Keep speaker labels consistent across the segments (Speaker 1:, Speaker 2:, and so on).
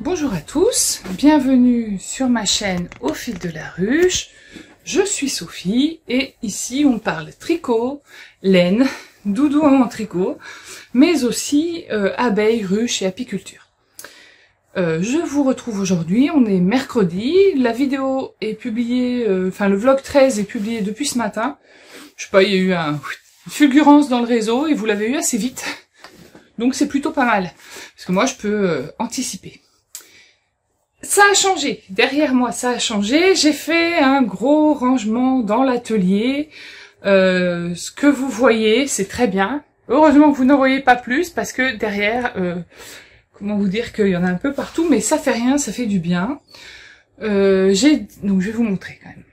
Speaker 1: Bonjour à tous, bienvenue sur ma chaîne Au fil de la ruche. Je suis Sophie et ici on parle tricot, laine, doudou en tricot, mais aussi abeilles, ruches et apiculture. Je vous retrouve aujourd'hui, on est mercredi, la vidéo est publiée, le vlog 13 est publié depuis ce matin. Je sais pas, il y a eu une fulgurance dans le réseau et vous l'avez eu assez vite. Donc c'est plutôt pas mal, parce que moi je peux anticiper. Ça a changé, derrière moi ça a changé, j'ai fait un gros rangement dans l'atelier. Ce que vous voyez, c'est très bien. Heureusement que vous n'en voyez pas plus, parce que derrière, comment vous dire qu'il y en a un peu partout, mais ça fait rien, ça fait du bien. Donc je vais vous montrer quand même.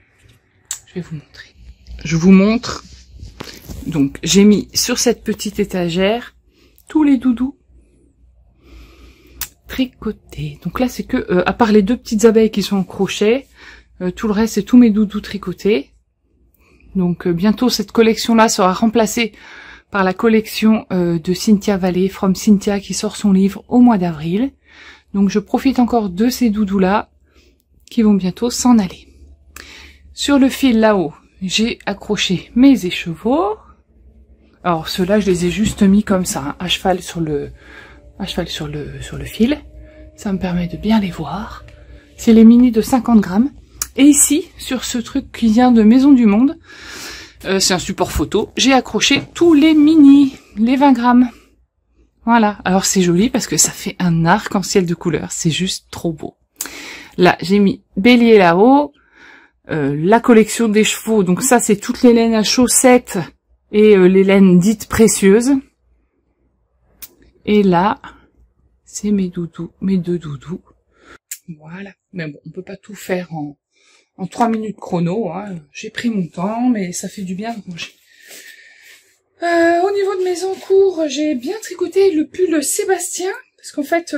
Speaker 1: Je vous montre. Donc j'ai mis sur cette petite étagère tous les doudous tricotés. Donc là c'est que, à part les deux petites abeilles qui sont en crochet, tout le reste c'est tous mes doudous tricotés. Donc bientôt cette collection-là sera remplacée par la collection de Cynthia Vallée, From Cynthia, qui sort son livre au mois d'avril. Donc je profite encore de ces doudous-là qui vont bientôt s'en aller. Sur le fil là-haut, j'ai accroché mes écheveaux. Alors ceux-là, je les ai juste mis comme ça, hein, à cheval sur le fil. Ça me permet de bien les voir. C'est les mini de 50 grammes. Et ici, sur ce truc qui vient de Maison du Monde, c'est un support photo, j'ai accroché tous les mini, les 20 grammes. Voilà. Alors c'est joli parce que ça fait un arc-en-ciel de couleurs. C'est juste trop beau. Là, j'ai mis bélier là-haut. La collection des chevaux. Donc ça, c'est toutes les laines à chaussettes et les laines dites précieuses. Et là, c'est mes doudous, mes deux doudous. Voilà. Mais bon, on peut pas tout faire en 3 minutes chrono. Hein. J'ai pris mon temps, mais ça fait du bien de manger. Au niveau de mes encours, j'ai bien tricoté le pull Sébastien. Parce qu'en fait,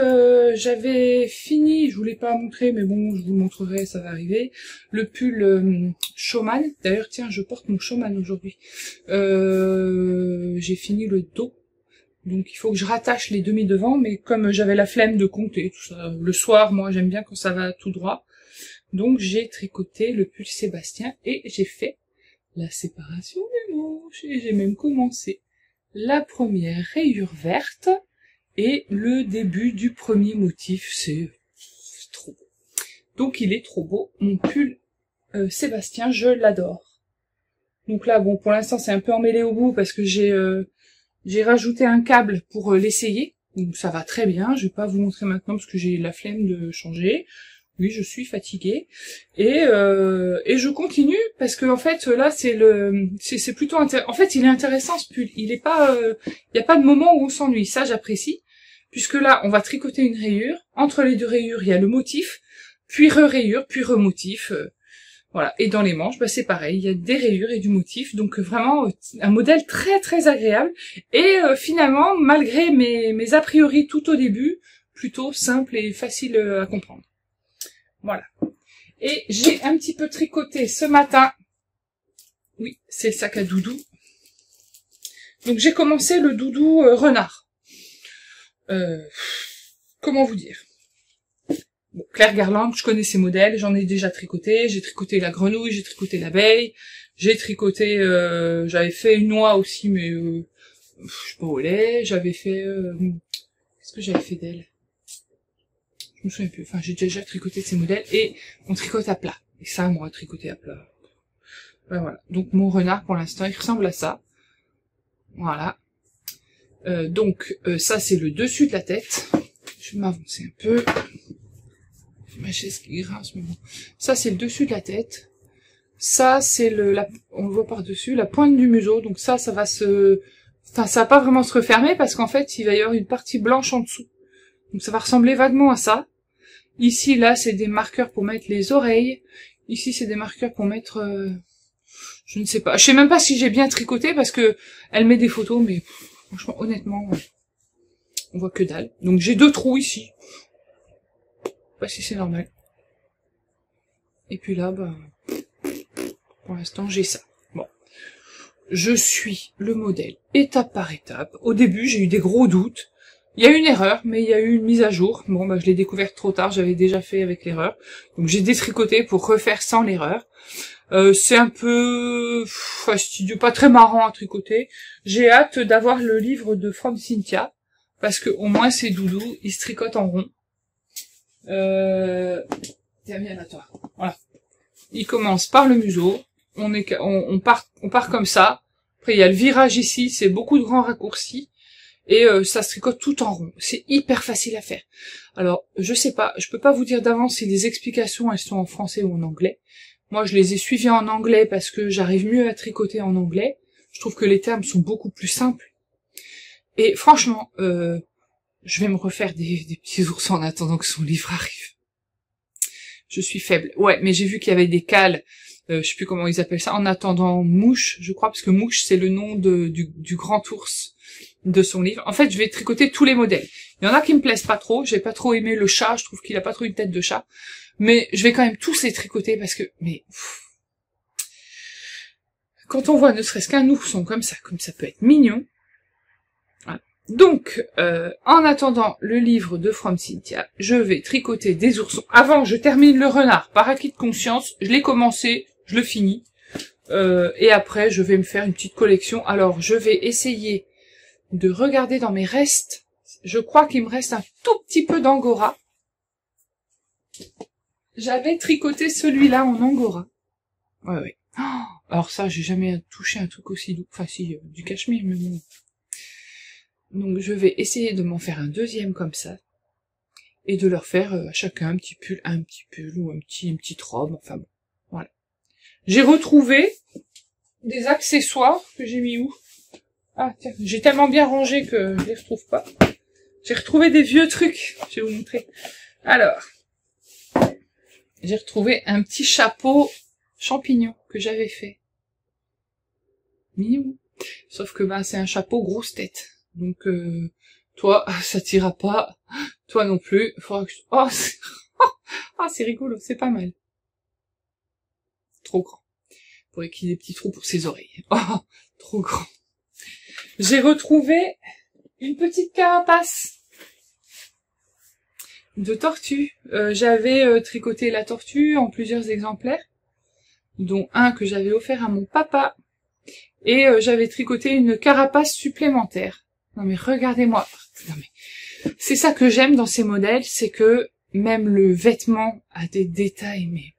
Speaker 1: j'avais fini, je voulais pas montrer, mais bon, je vous le montrerai, ça va arriver. Le pull Showman. D'ailleurs, tiens, je porte mon Showman aujourd'hui. J'ai fini le dos. Donc il faut que je rattache les demi devant, mais comme j'avais la flemme de compter tout ça, le soir, moi j'aime bien quand ça va tout droit. Donc j'ai tricoté le pull Sébastien et j'ai fait la séparation des manches. Et j'ai même commencé la première rayure verte et le début du premier motif. C'est trop beau. Donc il est trop beau. Mon pull Sébastien, je l'adore. Donc là, bon, pour l'instant c'est un peu emmêlé au bout parce que j'ai rajouté un câble pour l'essayer, donc ça va très bien. Je vais pas vous montrer maintenant parce que j'ai la flemme de changer. Oui, je suis fatiguée et je continue parce que en fait là c'est plutôt intéressant. En fait, il est intéressant ce pull. Il est pas, il y a pas de moment où on s'ennuie. Ça, j'apprécie puisque là on va tricoter une rayure. Entre les deux rayures, il y a le motif, puis re-rayure, puis remotif. Voilà, et dans les manches, bah c'est pareil, il y a des rayures et du motif, donc vraiment un modèle très très agréable, et finalement, malgré mes a priori tout au début, plutôt simple et facile à comprendre. Voilà. Et j'ai un petit peu tricoté ce matin, oui, c'est le sac à doudou, donc j'ai commencé le doudou renard. Comment vous dire ? Bon, Claire Garland, je connais ces modèles, j'en ai déjà tricoté, j'ai tricoté la grenouille, j'ai tricoté l'abeille, j'ai tricoté, j'avais fait une noix aussi, mais je sais pas au lait, j'avais fait, qu'est-ce que j'avais fait d'elle? Je me souviens plus, enfin j'ai déjà tricoté ces modèles, et on tricote à plat, et ça, moi, tricoter à plat. Ben, voilà, donc mon renard, pour l'instant, il ressemble à ça, voilà. Donc, ça c'est le dessus de la tête, je vais m'avancer un peu. Ma chaise qui grince, mais bon. Ça, c'est le dessus de la tête. Ça, c'est on le voit par-dessus, la pointe du museau. Donc ça va ça va pas vraiment se refermer parce qu'en fait, il va y avoir une partie blanche en dessous. Donc ça va ressembler vaguement à ça. Ici, là, c'est des marqueurs pour mettre les oreilles. Ici, c'est des marqueurs pour mettre, je ne sais pas. Je sais même pas si j'ai bien tricoté parce que elle met des photos, mais franchement, honnêtement, on voit que dalle. Donc j'ai 2 trous ici. Pas si c'est normal. Et puis là, bah, pour l'instant, j'ai ça. Bon. Je suis le modèle étape par étape. Au début, j'ai eu des gros doutes. Il y a une erreur, mais il y a eu une mise à jour. Bon, bah, je l'ai découverte trop tard, j'avais déjà fait avec l'erreur. Donc j'ai détricoté pour refaire sans l'erreur. C'est un peu fastidieux, pas très marrant à tricoter. J'ai hâte d'avoir le livre de From Cynthia, parce que au moins ces doudous, ils se tricotent en rond. Tiens, viens là, toi. Voilà. Il commence par le museau. On part comme ça. Après, il y a le virage ici, c'est beaucoup de grands raccourcis. Et ça se tricote tout en rond. C'est hyper facile à faire. Alors, je sais pas, je peux pas vous dire d'avance si les explications, elles sont en français ou en anglais. Moi, je les ai suivies en anglais parce que j'arrive mieux à tricoter en anglais. Je trouve que les termes sont beaucoup plus simples. Et franchement, je vais me refaire des petits ours en attendant que son livre arrive. Je suis faible. Ouais, mais j'ai vu qu'il y avait des cales, je sais plus comment ils appellent ça, en attendant Mouche, je crois, parce que Mouche, c'est le nom du grand ours de son livre. En fait, je vais tricoter tous les modèles. Il y en a qui me plaisent pas trop, j'ai pas trop aimé le chat, je trouve qu'il a pas trop une tête de chat, mais je vais quand même tous les tricoter parce que, quand on voit ne serait-ce qu'un ourson comme ça peut être mignon. Voilà. Donc, en attendant le livre de From Cynthia, je vais tricoter des oursons. Avant, je termine le renard par acquis de conscience, je l'ai commencé, je le finis, et après, je vais me faire une petite collection. Alors, je vais essayer de regarder dans mes restes. Je crois qu'il me reste un tout petit peu d'angora. J'avais tricoté celui-là en angora. Ouais. Oh, alors ça, j'ai jamais touché un truc aussi doux. Enfin si, du cachemire, mais bon. Donc je vais essayer de m'en faire un deuxième comme ça. Et de leur faire à chacun un petit pull ou une petite robe. Enfin bon, voilà. J'ai retrouvé des accessoires que j'ai mis où? Ah tiens, j'ai tellement bien rangé que je les retrouve pas. J'ai retrouvé des vieux trucs, je vais vous montrer. Alors, j'ai retrouvé un petit chapeau champignon que j'avais fait. Mignon. Sauf que c'est un chapeau grosse tête. Donc toi, ça t'ira pas. Toi non plus. Faudra que oh, c'est rigolo, c'est pas mal. Trop grand. Faudrait qu'il y ait des petits trous pour ses oreilles. Oh, trop grand. J'ai retrouvé une petite carapace de tortue. J'avais tricoté la tortue en plusieurs exemplaires, dont un que j'avais offert à mon papa, et j'avais tricoté une carapace supplémentaire. Non mais regardez-moi. Non mais c'est ça que j'aime dans ces modèles, c'est que même le vêtement a des détails, mais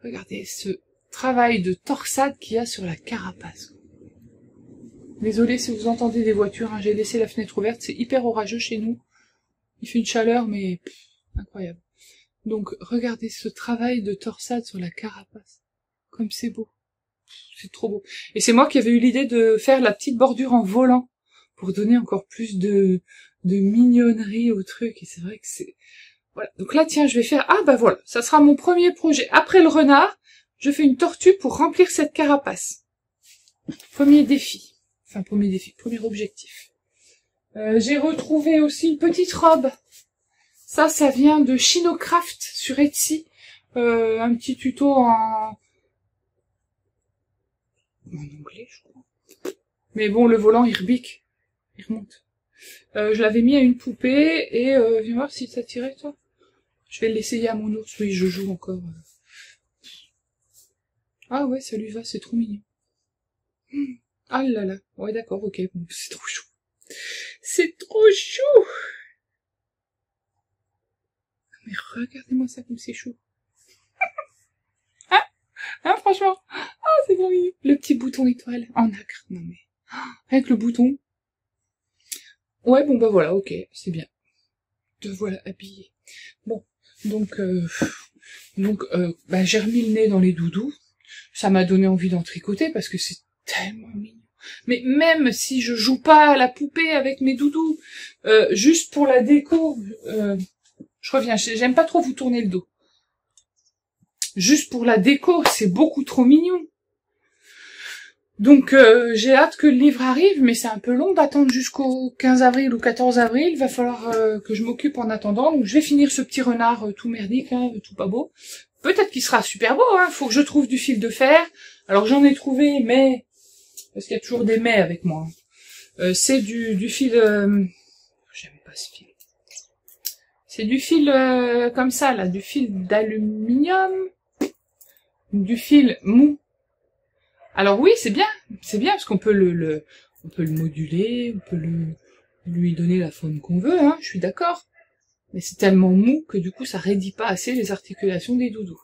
Speaker 1: regardez ce travail de torsade qu'il y a sur la carapace. Désolée si vous entendez des voitures, hein, j'ai laissé la fenêtre ouverte, c'est hyper orageux chez nous. Il fait une chaleur, mais incroyable. Donc, regardez ce travail de torsade sur la carapace. Comme c'est beau. C'est trop beau. Et c'est moi qui avais eu l'idée de faire la petite bordure en volant, pour donner encore plus de mignonnerie au truc. Et c'est vrai que c'est... Voilà. Donc là, tiens, je vais faire... Ah bah voilà, ça sera mon premier projet. Après le renard, je fais une tortue pour remplir cette carapace. Premier défi. Enfin, premier objectif. J'ai retrouvé aussi une petite robe. Ça vient de Shinocraft sur Etsy. Un petit tuto en anglais, je crois. Mais bon, le volant, il rebique. Il remonte. Je l'avais mis à une poupée et viens voir si ça tirait, toi. Je vais l'essayer à mon ours. Oui, je joue encore. Ah ouais, ça lui va, c'est trop mignon. Ah là là. Ouais, d'accord, ok. Bon, c'est trop chou. C'est trop chou. Mais regardez-moi ça comme c'est chou. Hein, franchement. Ah, c'est trop mignon. Le petit bouton étoile en nacre. Non mais, avec le bouton. Ouais, bon bah voilà, ok, c'est bien. Te voilà habillé. Bon, donc j'ai remis le nez dans les doudous. Ça m'a donné envie d'en tricoter parce que c'est tellement mignon. Mais même si je joue pas à la poupée avec mes doudous, juste pour la déco, je reviens, j'aime pas trop vous tourner le dos. Juste pour la déco, c'est beaucoup trop mignon. Donc j'ai hâte que le livre arrive, mais c'est un peu long d'attendre jusqu'au 15 avril ou 14 avril. Il va falloir que je m'occupe en attendant. Donc je vais finir ce petit renard tout merdique, hein, tout pas beau. Peut-être qu'il sera super beau, hein. Faut que je trouve du fil de fer. Alors j'en ai trouvé, mais... Parce qu'il y a toujours des mais avec moi. C'est du fil... J'avais pas ce fil. C'est du fil comme ça, là, du fil d'aluminium, du fil mou. Alors oui, c'est bien parce qu'on peut on peut le moduler, on peut lui donner la forme qu'on veut, hein, je suis d'accord. Mais c'est tellement mou que du coup ça raidit pas assez les articulations des doudous.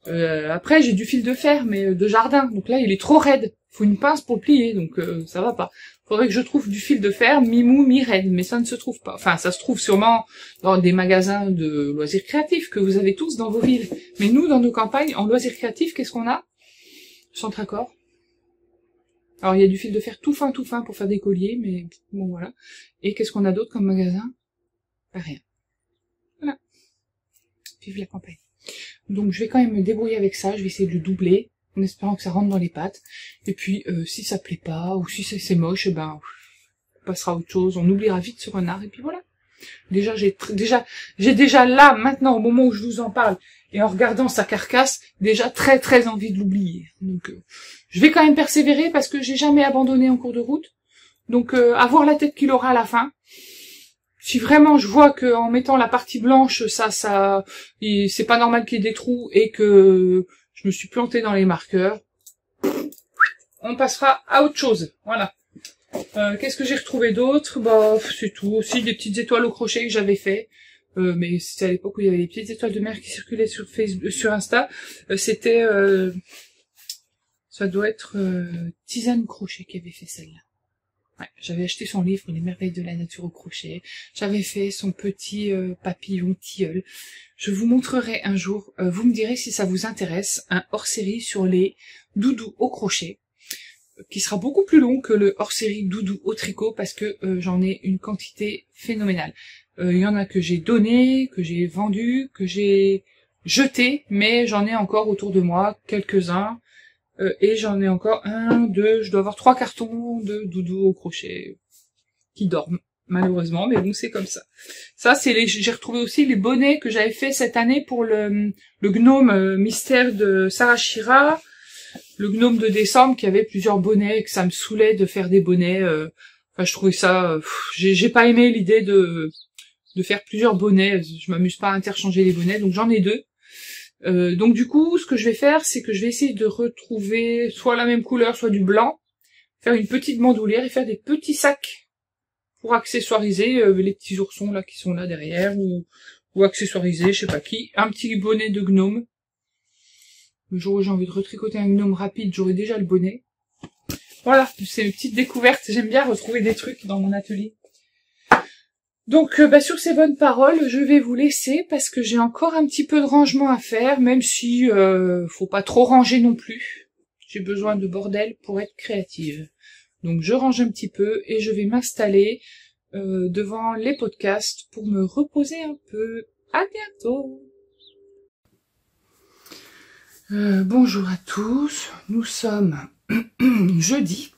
Speaker 1: Après j'ai du fil de fer, mais de jardin, donc là il est trop raide. Faut une pince pour le plier, donc ça va pas. Faudrait que je trouve du fil de fer mi-mou, mi-raide, mais ça ne se trouve pas. Enfin, ça se trouve sûrement dans des magasins de loisirs créatifs que vous avez tous dans vos villes. Mais nous, dans nos campagnes, en loisirs créatifs, qu'est-ce qu'on a? Centre-accord. Alors il y a du fil de fer tout fin pour faire des colliers, mais bon voilà. Et qu'est-ce qu'on a d'autre comme magasin? Pas rien. Voilà. Vive la campagne. Donc je vais quand même me débrouiller avec ça, je vais essayer de le doubler, en espérant que ça rentre dans les pattes. Et puis si ça plaît pas, ou si c'est moche, ben on passera à autre chose, on oubliera vite ce renard, et puis voilà. Déjà j'ai déjà là, maintenant, au moment où je vous en parle, et en regardant sa carcasse, déjà très envie de l'oublier. Donc je vais quand même persévérer parce que j'ai jamais abandonné en cours de route. Donc avoir la tête qu'il aura à la fin. Si vraiment je vois que en mettant la partie blanche, c'est pas normal qu'il y ait des trous et que je me suis plantée dans les marqueurs, on passera à autre chose. Voilà. Qu'est-ce que j'ai retrouvé d'autre? Bah c'est tout. Aussi des petites étoiles au crochet que j'avais fait. Mais c'était à l'époque où il y avait les petites étoiles de mer qui circulaient sur Facebook, sur Insta. C'était ça doit être Tisane Crochet qui avait fait celle-là. Ouais, j'avais acheté son livre Les merveilles de la nature au crochet. J'avais fait son petit papillon tilleul. Je vous montrerai un jour, vous me direz si ça vous intéresse, un hors-série sur les doudous au crochet, qui sera beaucoup plus long que le hors-série doudou au tricot parce que j'en ai une quantité phénoménale. Il y en a que j'ai donné, que j'ai vendu, que j'ai jeté, mais j'en ai encore autour de moi quelques-uns. Et j'en ai encore je dois avoir 3 cartons de doudou au crochet qui dorment, malheureusement, mais bon, c'est comme ça. Ça, j'ai retrouvé aussi les bonnets que j'avais fait cette année pour le gnome mystère de Sarah Shira, le gnome de décembre qui avait plusieurs bonnets et que ça me saoulait de faire des bonnets. Enfin, je trouvais ça, j'ai pas aimé l'idée de faire plusieurs bonnets. Je m'amuse pas à interchanger les bonnets, donc j'en ai 2. Donc du coup, ce que je vais faire, c'est que je vais essayer de retrouver soit la même couleur, soit du blanc, faire une petite bandoulière et faire des petits sacs pour accessoiriser les petits oursons là qui sont là derrière, ou accessoiriser, je sais pas qui, un petit bonnet de gnome. Le jour où j'ai envie de retricoter un gnome rapide, j'aurai déjà le bonnet. Voilà, c'est une petite découverte, j'aime bien retrouver des trucs dans mon atelier. Donc sur ces bonnes paroles, je vais vous laisser parce que j'ai encore un petit peu de rangement à faire, même si faut pas trop ranger non plus. J'ai besoin de bordel pour être créative. Donc je range un petit peu et je vais m'installer devant les podcasts pour me reposer un peu. À bientôt. Bonjour à tous, nous sommes jeudi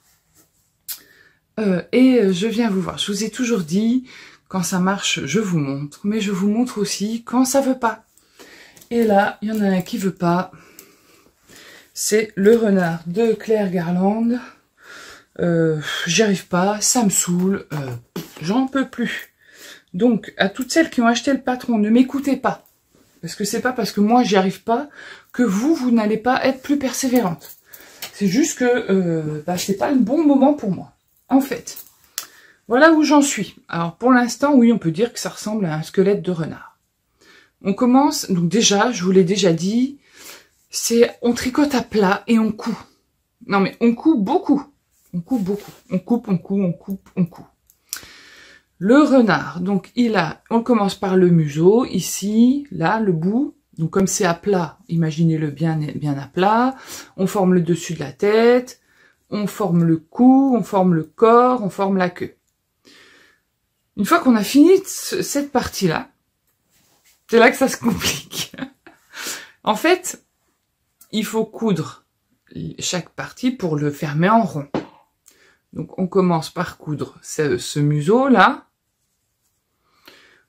Speaker 1: et je viens vous voir. Je vous ai toujours dit, quand ça marche, je vous montre, mais je vous montre aussi quand ça veut pas. Et là, il y en a un qui veut pas. C'est le renard de Claire Garland. J'y arrive pas, ça me saoule, j'en peux plus. Donc, à toutes celles qui ont acheté le patron, ne m'écoutez pas. Parce que c'est pas parce que moi j'y arrive pas que vous n'allez pas être plus persévérante. C'est juste que c'est pas le bon moment pour moi. En fait. Voilà où j'en suis. Alors pour l'instant, oui, on peut dire que ça ressemble à un squelette de renard. On commence, donc déjà, je vous l'ai déjà dit, on tricote à plat et on coud. Non mais on coud beaucoup. On coud beaucoup. On coupe, on coud, on coupe, on coud. Le renard, donc on commence par le museau, ici, là, le bout. Donc comme c'est à plat, imaginez-le bien à plat. On forme le dessus de la tête, on forme le cou, on forme le corps, on forme la queue. Une fois qu'on a fini cette partie-là, c'est là que ça se complique. En fait, il faut coudre chaque partie pour le fermer en rond. Donc on commence par coudre ce museau-là.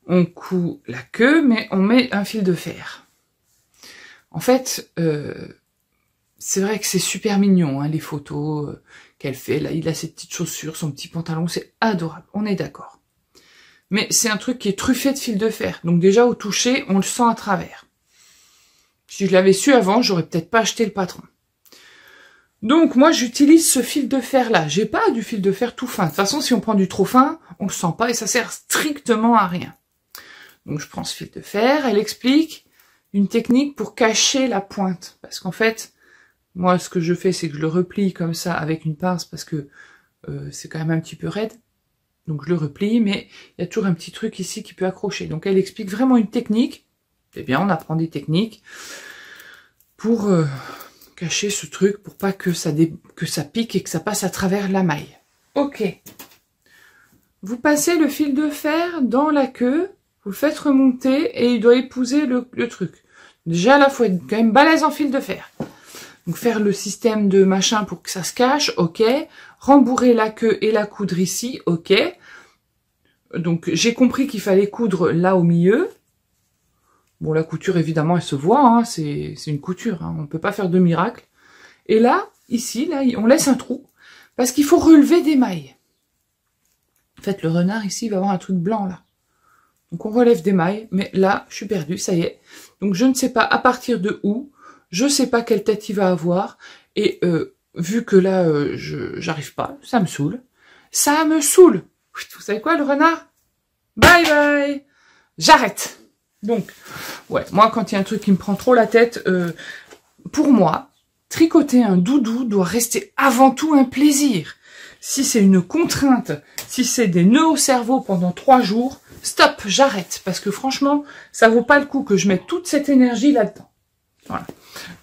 Speaker 1: On coud la queue, mais on met un fil de fer. En fait, c'est vrai que c'est super mignon, hein, les photos qu'elle fait. Là, il a ses petites chaussures, son petit pantalon, c'est adorable, on est d'accord. mais c'est un truc qui est truffé de fil de fer. Donc déjà, au toucher, on le sent à travers. Si je l'avais su avant, j'aurais peut-être pas acheté le patron. Donc moi, j'utilise ce fil de fer-là. J'ai pas du fil de fer tout fin. De toute façon, si on prend du trop fin, on le sent pas et ça sert strictement à rien. Donc je prends ce fil de fer. Elle explique une technique pour cacher la pointe. Parce qu'en fait, moi, ce que je fais, c'est que je le replie comme ça avec une pince parce que c'est quand même un petit peu raide. Donc je le replie, mais il y a toujours un petit truc ici qui peut accrocher. Donc elle explique vraiment une technique. Eh bien, on apprend des techniques pour cacher ce truc, pour pas que ça pique et que ça passe à travers la maille. Ok. Vous passez le fil de fer dans la queue, vous le faites remonter et il doit épouser le truc. Déjà là, faut être quand même balèze en fil de fer. Donc faire le système de machin pour que ça se cache, ok. Rembourrer la queue et la coudre ici, ok. Donc j'ai compris qu'il fallait coudre là au milieu. Bon, la couture, évidemment, elle se voit, hein, c'est une couture, hein, on ne peut pas faire de miracle. Et là, ici, là, on laisse un trou, parce qu'il faut relever des mailles. En fait, le renard, ici, il va avoir un truc blanc, là. Donc on relève des mailles, mais là, je suis perdue, ça y est. Donc je ne sais pas à partir de où, je ne sais pas quelle tête il va avoir, et vu que là, j'arrive pas, ça me saoule. Ça me saoule. Vous savez quoi, le renard? Bye bye. J'arrête. Donc, ouais, moi, quand il y a un truc qui me prend trop la tête, pour moi, tricoter un doudou doit rester avant tout un plaisir. Si c'est une contrainte, si c'est des nœuds au cerveau pendant 3 jours, stop, j'arrête. Parce que franchement, ça vaut pas le coup que je mette toute cette énergie là-dedans. Voilà.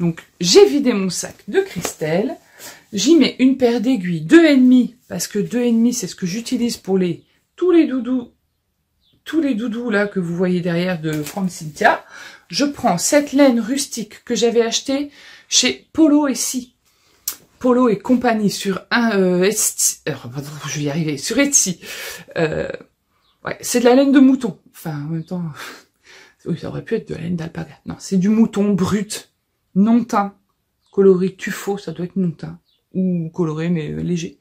Speaker 1: Donc, j'ai vidé mon sac de Christelle. J'y mets une paire d'aiguilles 2,5, parce que 2,5, c'est ce que j'utilise pour tous les doudous là que vous voyez derrière de From Cynthia. Je prends cette laine rustique que j'avais achetée chez Polo et Si. Polo et compagnie sur Etsy. Je vais y arriver, sur Etsy. Ouais, c'est de la laine de mouton. Enfin, en même temps, oui, ça aurait pu être de la laine d'alpaga. Non, c'est du mouton brut, non teint, coloré tuffeau, ça doit être non teint. Ou coloré, mais léger.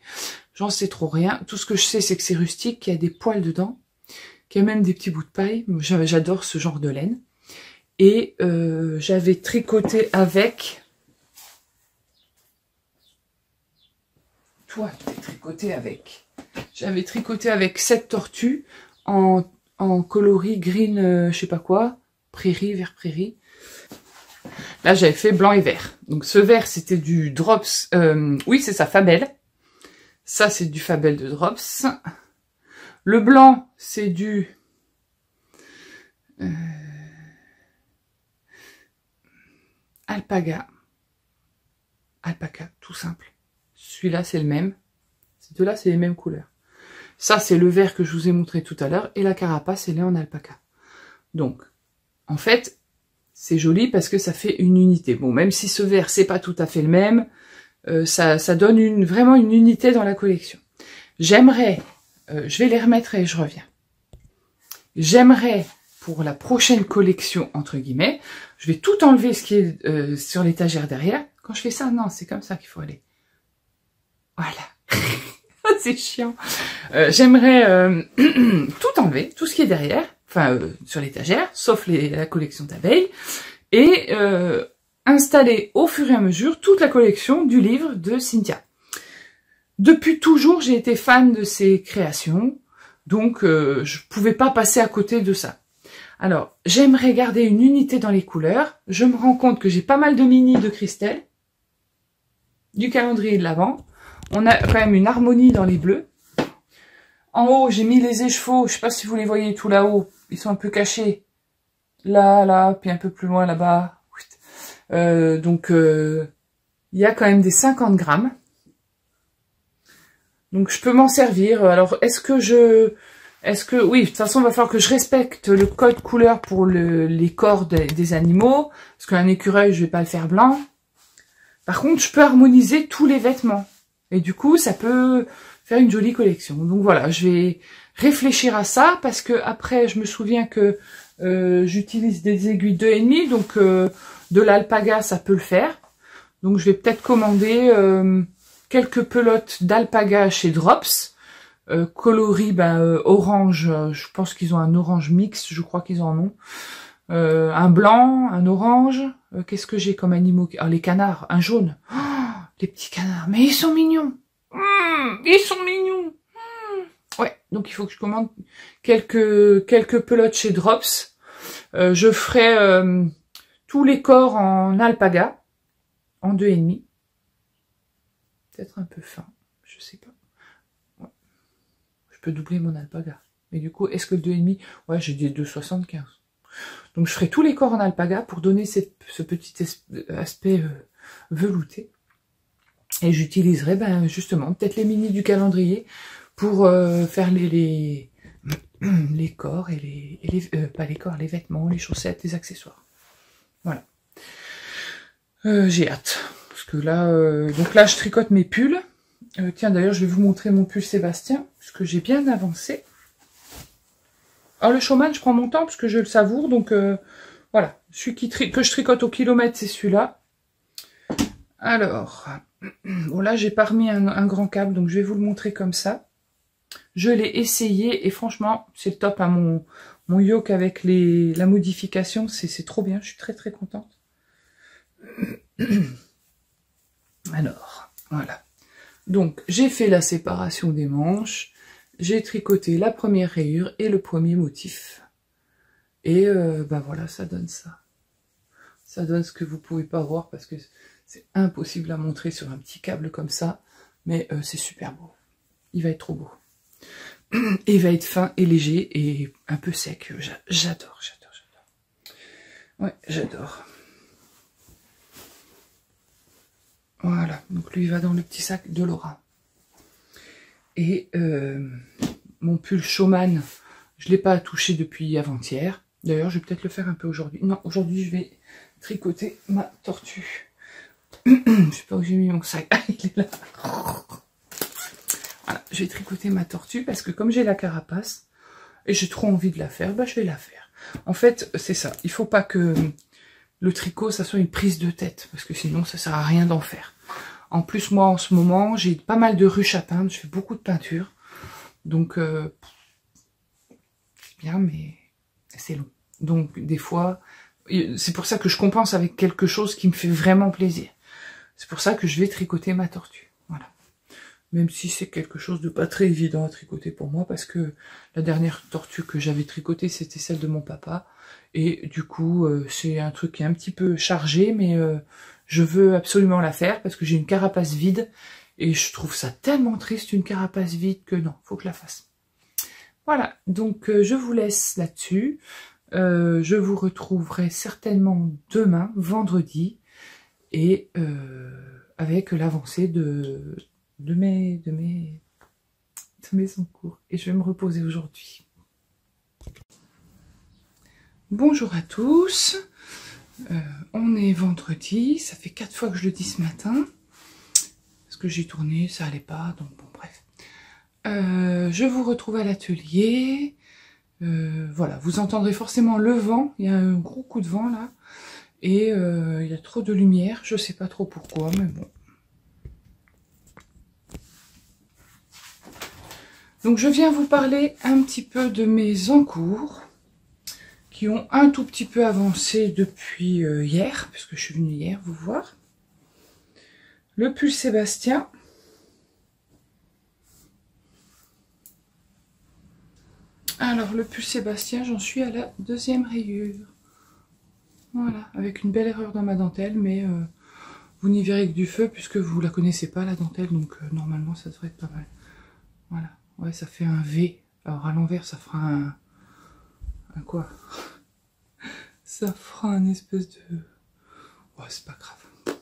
Speaker 1: J'en sais trop rien. Tout ce que je sais, c'est que c'est rustique, qu'il y a des poils dedans, qu'il y a même des petits bouts de paille. J'adore ce genre de laine. Et j'avais tricoté avec... Toi, tu t'es tricoté avec... J'avais tricoté avec cette tortue en coloris green, je sais pas quoi, prairie, vert prairie. Là, j'avais fait blanc et vert. Donc, ce vert, c'était du Drops. Oui, c'est ça, Fabel. Ça, c'est du Fabel de Drops. Le blanc, c'est du... Alpaga. Alpaca, tout simple. Celui-là, c'est le même. Ces deux-là, c'est les mêmes couleurs. Ça, c'est le vert que je vous ai montré tout à l'heure. Et la carapace, elle est en alpaca. Donc, en fait... C'est joli parce que ça fait une unité. Bon, même si ce vert, c'est pas tout à fait le même, ça donne vraiment une unité dans la collection. J'aimerais, je vais les remettre et je reviens. J'aimerais, pour la prochaine collection, entre guillemets, je vais tout enlever ce qui est sur l'étagère derrière. Quand je fais ça, non, c'est comme ça qu'il faut aller. Voilà. C'est chiant. J'aimerais tout enlever, tout ce qui est derrière. Enfin, sur l'étagère, sauf la collection d'abeilles, et installer au fur et à mesure toute la collection du livre de Cynthia. Depuis toujours, j'ai été fan de ses créations, donc je pouvais pas passer à côté de ça. Alors, j'aimerais garder une unité dans les couleurs. Je me rends compte que j'ai pas mal de mini de Christelle, du calendrier de l'Avent. On a quand même une harmonie dans les bleus. En haut, j'ai mis les écheveaux. Je sais pas si vous les voyez tout là-haut. Ils sont un peu cachés. Là, puis un peu plus loin là-bas. Donc, il y a quand même des 50 grammes. Donc, je peux m'en servir. Alors, oui, de toute façon, il va falloir que je respecte le code couleur pour les corps des animaux. Parce qu'un écureuil, je vais pas le faire blanc. Par contre, je peux harmoniser tous les vêtements. Et du coup, ça peut faire une jolie collection. Donc voilà, je vais réfléchir à ça parce que après, je me souviens que j'utilise des aiguilles 2,5, donc de l'alpaga, ça peut le faire. Donc je vais peut-être commander quelques pelotes d'alpaga chez Drops. Coloris, orange, je pense qu'ils ont un orange mix, je crois qu'ils en ont. Un blanc, un orange. Qu'est-ce que j'ai comme animaux? Ah, les canards, un jaune. Oh, les petits canards, mais ils sont mignons. Ils sont mignons. Ouais, donc il faut que je commande quelques pelotes chez Drops. Je ferai tous les corps en alpaga, en 2,5. Peut-être un peu fin, je sais pas. Ouais. Je peux doubler mon alpaga. Mais du coup, est-ce que le 2,5? Ouais, j'ai des 2,75. Donc je ferai tous les corps en alpaga pour donner ce petit aspect velouté. Et j'utiliserai justement peut-être les mini du calendrier pour faire les corps et pas les corps, les vêtements, les chaussettes, les accessoires. Voilà. J'ai hâte. Parce que là, donc là je tricote mes pulls. Tiens, d'ailleurs, je vais vous montrer mon pull Sébastien, puisque j'ai bien avancé. Alors le showman, je prends mon temps parce que je le savoure, donc voilà. Celui que je tricote au kilomètre, c'est celui-là. Alors, bon là j'ai pas remis un grand câble, donc je vais vous le montrer comme ça. Je l'ai essayé et franchement, c'est le top. Hein, mon yoke avec la modification, c'est trop bien. Je suis très très contente. Alors, voilà. Donc, j'ai fait la séparation des manches. J'ai tricoté la première rayure et le premier motif. Et voilà, ça donne ça. Ça donne ce que vous pouvez pas voir parce que c'est impossible à montrer sur un petit câble comme ça. Mais c'est super beau. Il va être trop beau. Et il va être fin et léger et un peu sec. J'adore, j'adore, j'adore. Ouais, j'adore. Voilà, donc lui il va dans le petit sac de Laura. Et mon pull Showman, je ne l'ai pas touché depuis avant-hier. D'ailleurs, je vais peut-être le faire un peu aujourd'hui. Non, aujourd'hui je vais tricoter ma tortue. Je sais pas où j'ai mis mon sac. Ah, il est là. Voilà, je vais tricoter ma tortue parce que comme j'ai la carapace et j'ai trop envie de la faire, je vais la faire. En fait, c'est ça. Il faut pas que le tricot, ça soit une prise de tête parce que sinon, ça sert à rien d'en faire. En plus, moi, en ce moment, j'ai pas mal de ruches à peindre. Je fais beaucoup de peinture. Donc, c'est bien, mais c'est long. Donc, des fois, c'est pour ça que je compense avec quelque chose qui me fait vraiment plaisir. C'est pour ça que je vais tricoter ma tortue. Voilà. Même si c'est quelque chose de pas très évident à tricoter pour moi, parce que la dernière tortue que j'avais tricotée, c'était celle de mon papa. Et du coup, c'est un truc qui est un petit peu chargé, mais je veux absolument la faire, parce que j'ai une carapace vide, et je trouve ça tellement triste, une carapace vide, que non, faut que je la fasse. Voilà, donc je vous laisse là-dessus. Je vous retrouverai certainement demain, vendredi, et avec l'avancée de mes encours. Et je vais me reposer aujourd'hui. Bonjour à tous. On est vendredi. Ça fait 4 fois que je le dis ce matin. Parce que j'ai tourné, ça allait pas. Donc bon, bref. Je vous retrouve à l'atelier. Voilà, vous entendrez forcément le vent. Il y a un gros coup de vent là. Et il y a trop de lumière. Je sais pas trop pourquoi, mais bon. Donc je viens vous parler un petit peu de mes encours qui ont un tout petit peu avancé depuis hier, puisque je suis venue hier vous voir. Le pull Sébastien. Alors le pull Sébastien, j'en suis à la 2e rayure. Voilà, avec une belle erreur dans ma dentelle, mais vous n'y verrez que du feu puisque vous la connaissez pas la dentelle, donc normalement ça devrait être pas mal. Voilà. Ouais, ça fait un V. Alors à l'envers, ça fera un quoi? Ça fera un espèce de... Oh, c'est pas grave.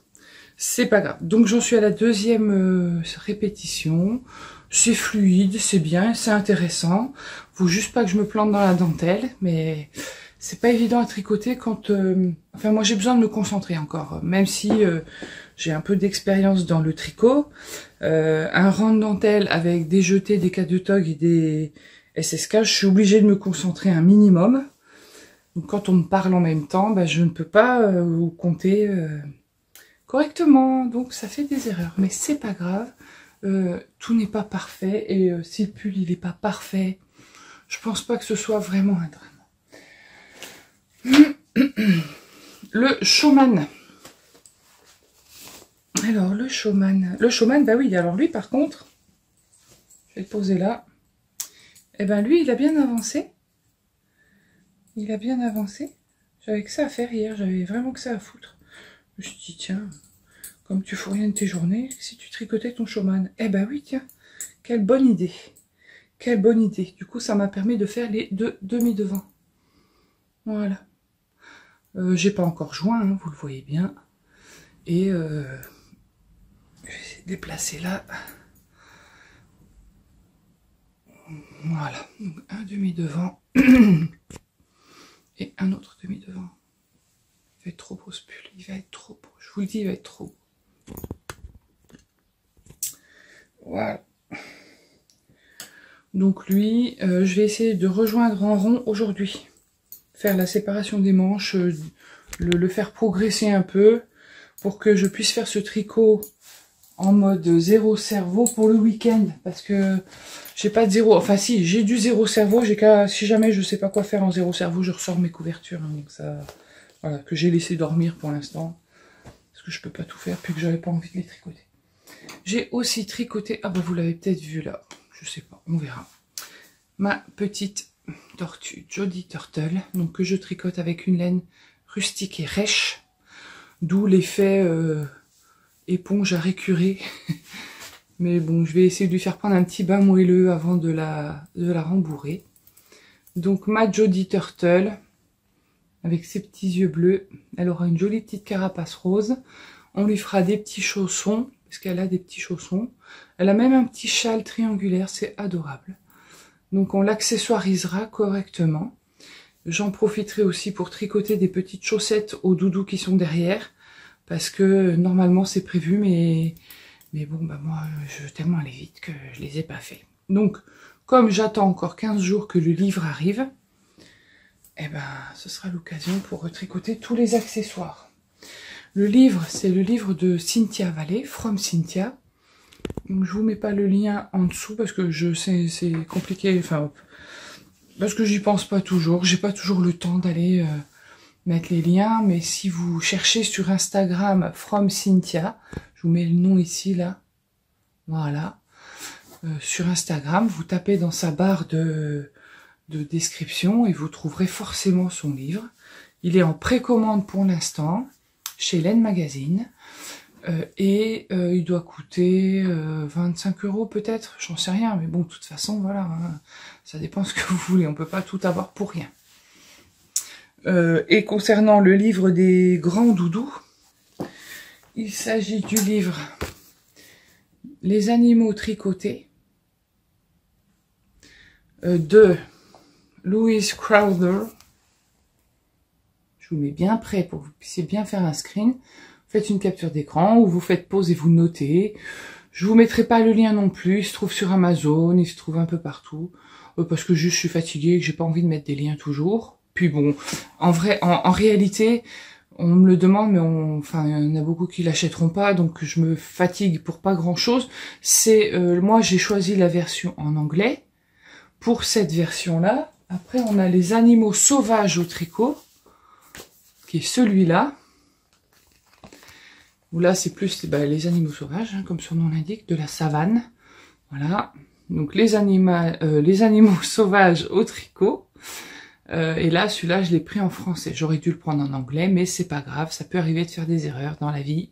Speaker 1: C'est pas grave. Donc j'en suis à la 2e répétition. C'est fluide, c'est bien, c'est intéressant. Faut juste pas que je me plante dans la dentelle, mais c'est pas évident à tricoter quand... Enfin, moi j'ai besoin de me concentrer encore, même si j'ai un peu d'expérience dans le tricot. Un rang de dentelle avec des jetés, des cas de tog et des SSK, je suis obligée de me concentrer un minimum. Donc quand on me parle en même temps, je ne peux pas vous compter correctement. Donc ça fait des erreurs, mais c'est pas grave. tout n'est pas parfait, et si le pull il est pas parfait, je pense pas que ce soit vraiment un drame. Le showman. Alors le showman, bah oui, alors lui par contre, je vais le poser là. Et ben lui, il a bien avancé. Il a bien avancé. J'avais que ça à faire hier, j'avais vraiment que ça à foutre. Je me suis dit, tiens, comme tu fous rien de tes journées, si tu tricotais ton showman. Eh ben oui, tiens, quelle bonne idée. Quelle bonne idée. Du coup, ça m'a permis de faire les deux demi-devants. Voilà. J'ai pas encore joint, hein, vous le voyez bien. Et je vais essayer de les placer là. Voilà. Donc un demi-devant. Et un autre demi-devant. Il va être trop beau ce pull. Il va être trop beau. Je vous le dis, il va être trop beau. Voilà. Donc lui, je vais essayer de rejoindre en rond aujourd'hui. Faire la séparation des manches, le faire progresser un peu pour que je puisse faire ce tricot en mode zéro cerveau pour le week-end. Parce que j'ai pas de zéro, enfin si, j'ai du zéro cerveau, j'ai qu'à, si jamais je sais pas quoi faire en zéro cerveau, je ressors mes couvertures. Hein, donc ça, voilà, que j'ai laissé dormir pour l'instant. Parce que je peux pas tout faire, puis que j'avais pas envie de les tricoter. J'ai aussi tricoté, ah bah vous l'avez peut-être vu là, je sais pas, on verra. Ma petite tortue Jody Turtle, donc que je tricote avec une laine rustique et rêche, d'où l'effet éponge à récurer. Mais bon, je vais essayer de lui faire prendre un petit bain moelleux avant de la rembourrer. Donc ma Jody Turtle, avec ses petits yeux bleus, elle aura une jolie petite carapace rose. On lui fera des petits chaussons, parce qu'elle a des petits chaussons. Elle a même un petit châle triangulaire, c'est adorable. Donc on l'accessoirisera correctement. J'en profiterai aussi pour tricoter des petites chaussettes aux doudous qui sont derrière. Parce que normalement c'est prévu, mais bon, bah moi je veux tellement aller vite que je les ai pas fait. Donc comme j'attends encore 15 jours que le livre arrive, eh ben ce sera l'occasion pour retricoter tous les accessoires. Le livre, c'est le livre de Cynthia Vallée, From Cynthia. Donc je vous mets pas le lien en dessous parce que je sais c'est compliqué, enfin parce que j'y pense pas toujours, j'ai pas toujours le temps d'aller mettre les liens, mais si vous cherchez sur Instagram From Cynthia, je vous mets le nom ici là, voilà, sur Instagram, vous tapez dans sa barre de description et vous trouverez forcément son livre. Il est en précommande pour l'instant chez Laine Magazine. Et il doit coûter 25 € peut-être, j'en sais rien, mais bon, de toute façon, voilà, hein, ça dépend ce que vous voulez, on peut pas tout avoir pour rien. Et concernant le livre des grands doudous, il s'agit du livre Les animaux tricotés de Louise Crowther. Je vous mets bien prêt pour que vous puissiez bien faire un screen. Faites une capture d'écran ou vous faites pause et vous notez. Je vous mettrai pas le lien non plus, il se trouve sur Amazon, il se trouve un peu partout. Parce que juste je suis fatiguée et que j'ai pas envie de mettre des liens toujours. Puis bon, en vrai, en réalité, on me le demande, mais enfin, il y en a beaucoup qui l'achèteront pas, donc je me fatigue pour pas grand chose. C'est, moi j'ai choisi la version en anglais. Pour cette version-là, après on a les animaux sauvages au tricot, qui est celui-là. Où là c'est plus les animaux sauvages, hein, comme son nom l'indique, de la savane. Voilà, donc les animaux sauvages au tricot. Et là, celui-là, je l'ai pris en français. J'aurais dû le prendre en anglais, mais c'est pas grave, ça peut arriver de faire des erreurs dans la vie.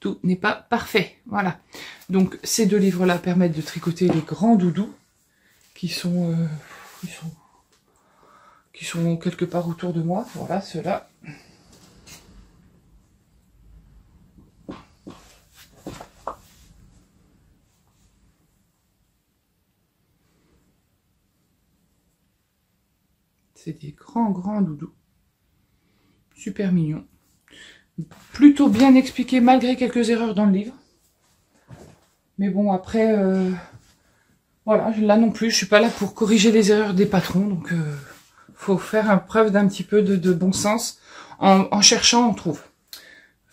Speaker 1: Tout n'est pas parfait, voilà. Donc ces deux livres-là permettent de tricoter les grands doudous, qui sont quelque part autour de moi. Voilà, ceux-là. C'est des grands doudous. Super mignons. Plutôt bien expliqué malgré quelques erreurs dans le livre. Mais bon, après, voilà, là non plus, je suis pas là pour corriger les erreurs des patrons. Donc, faut faire preuve d'un petit peu de bon sens. En cherchant, on trouve.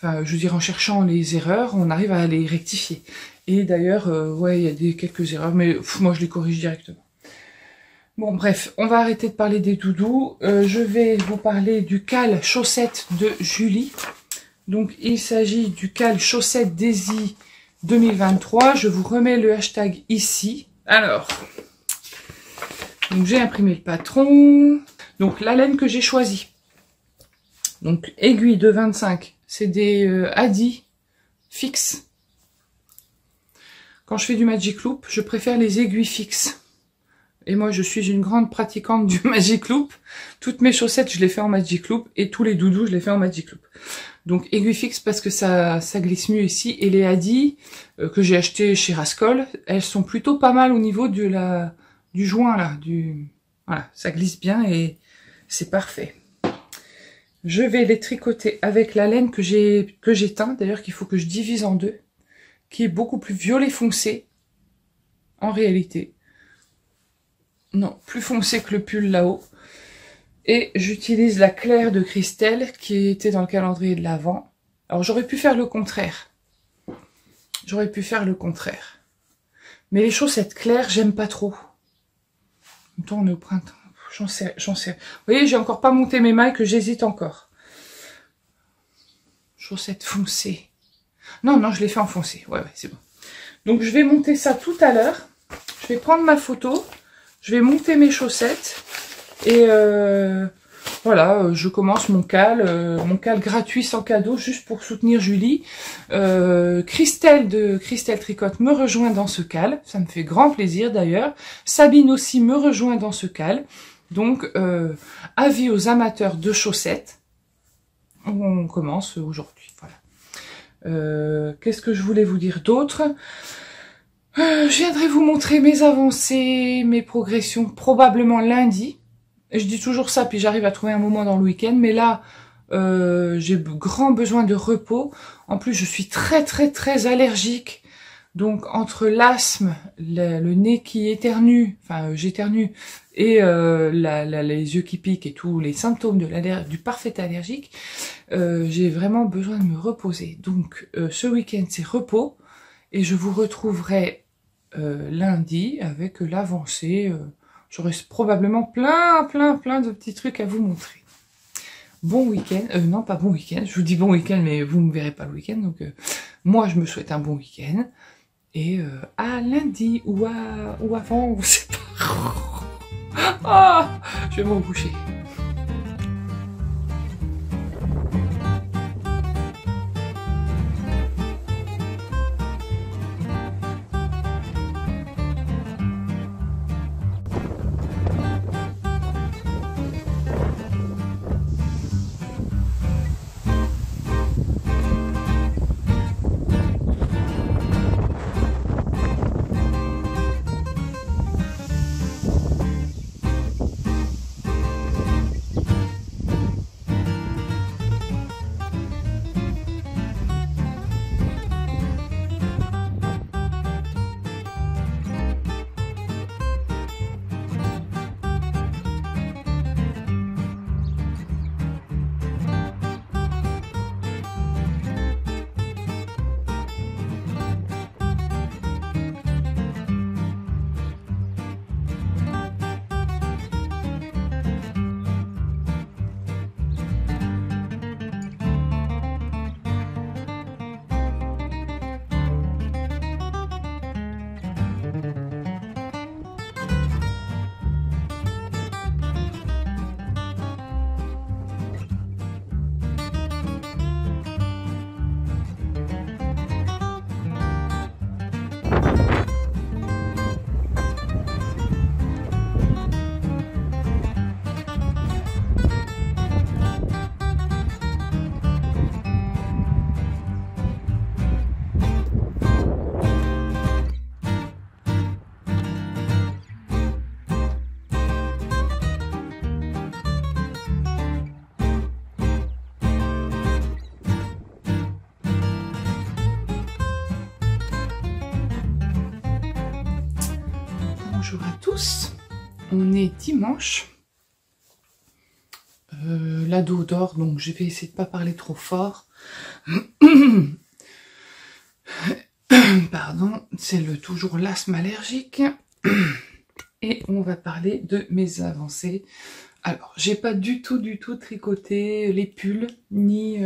Speaker 1: Enfin, je veux dire, en cherchant les erreurs, on arrive à les rectifier. Et d'ailleurs, ouais, il y a quelques erreurs, mais moi je les corrige directement. Bon, bref, on va arrêter de parler des doudous. Je vais vous parler du cal chaussette de Julie. Donc, il s'agit du cal chaussette Daisy 2023. Je vous remets le hashtag ici. Alors, donc j'ai imprimé le patron. Donc, la laine que j'ai choisie. Donc, aiguille de 25. C'est des Adi fixes. Quand je fais du Magic Loop, je préfère les aiguilles fixes. Et moi, je suis une grande pratiquante du Magic Loop. Toutes mes chaussettes, je les fais en Magic Loop. Et tous les doudous, je les fais en Magic Loop. Donc, aiguille fixe parce que ça glisse mieux ici. Et les Adi, que j'ai acheté chez Rascol, elles sont plutôt pas mal au niveau du joint, là. Voilà, ça glisse bien et c'est parfait. Je vais les tricoter avec la laine que j'ai teint. D'ailleurs, qu'il faut que je divise en deux. Qui est beaucoup plus violet foncé. En réalité. Non, plus foncé que le pull là-haut. Et j'utilise la claire de Christelle qui était dans le calendrier de l'Avent. Alors j'aurais pu faire le contraire. J'aurais pu faire le contraire. Mais les chaussettes claires, j'aime pas trop. En même temps, on est au printemps. J'en sais. Vous voyez, j'ai encore pas monté mes mailles que j'hésite encore. Chaussettes foncées. Non, je les fais en foncé. Ouais, c'est bon. Donc je vais monter ça tout à l'heure. Je vais prendre ma photo. Je vais monter mes chaussettes et voilà, je commence mon cal gratuit sans cadeau juste pour soutenir Julie. Christelle de Christelle Tricotte me rejoint dans ce cal, ça me fait grand plaisir d'ailleurs. Sabine aussi me rejoint dans ce cal. Donc avis aux amateurs de chaussettes. On commence aujourd'hui, voilà. Qu'est-ce que je voulais vous dire d'autre ? Je viendrai vous montrer mes avancées, mes progressions, probablement lundi. Je dis toujours ça, puis j'arrive à trouver un moment dans le week-end. Mais là, j'ai grand besoin de repos. En plus, je suis très allergique. Donc, entre l'asthme, le nez qui éternue, enfin, j'éternue, et les yeux qui piquent et tous les symptômes du parfait allergique, j'ai vraiment besoin de me reposer. Donc, ce week-end, c'est repos. Et je vous retrouverai lundi avec l'avancée. J'aurai probablement plein de petits trucs à vous montrer. Bon week-end. Non, pas bon week-end. Je vous dis bon week-end, mais vous ne verrez pas le week-end. Donc, moi, je me souhaite un bon week-end. Et à lundi ou avant, on ne sait pas. Ah, je vais me recoucher. Bonjour à tous, on est dimanche, l'ado dort donc je vais essayer de pas parler trop fort. Pardon, c'est le toujours l'asthme allergique. Et on va parler de mes avancées. Alors, j'ai pas du tout tricoté les pulls, ni...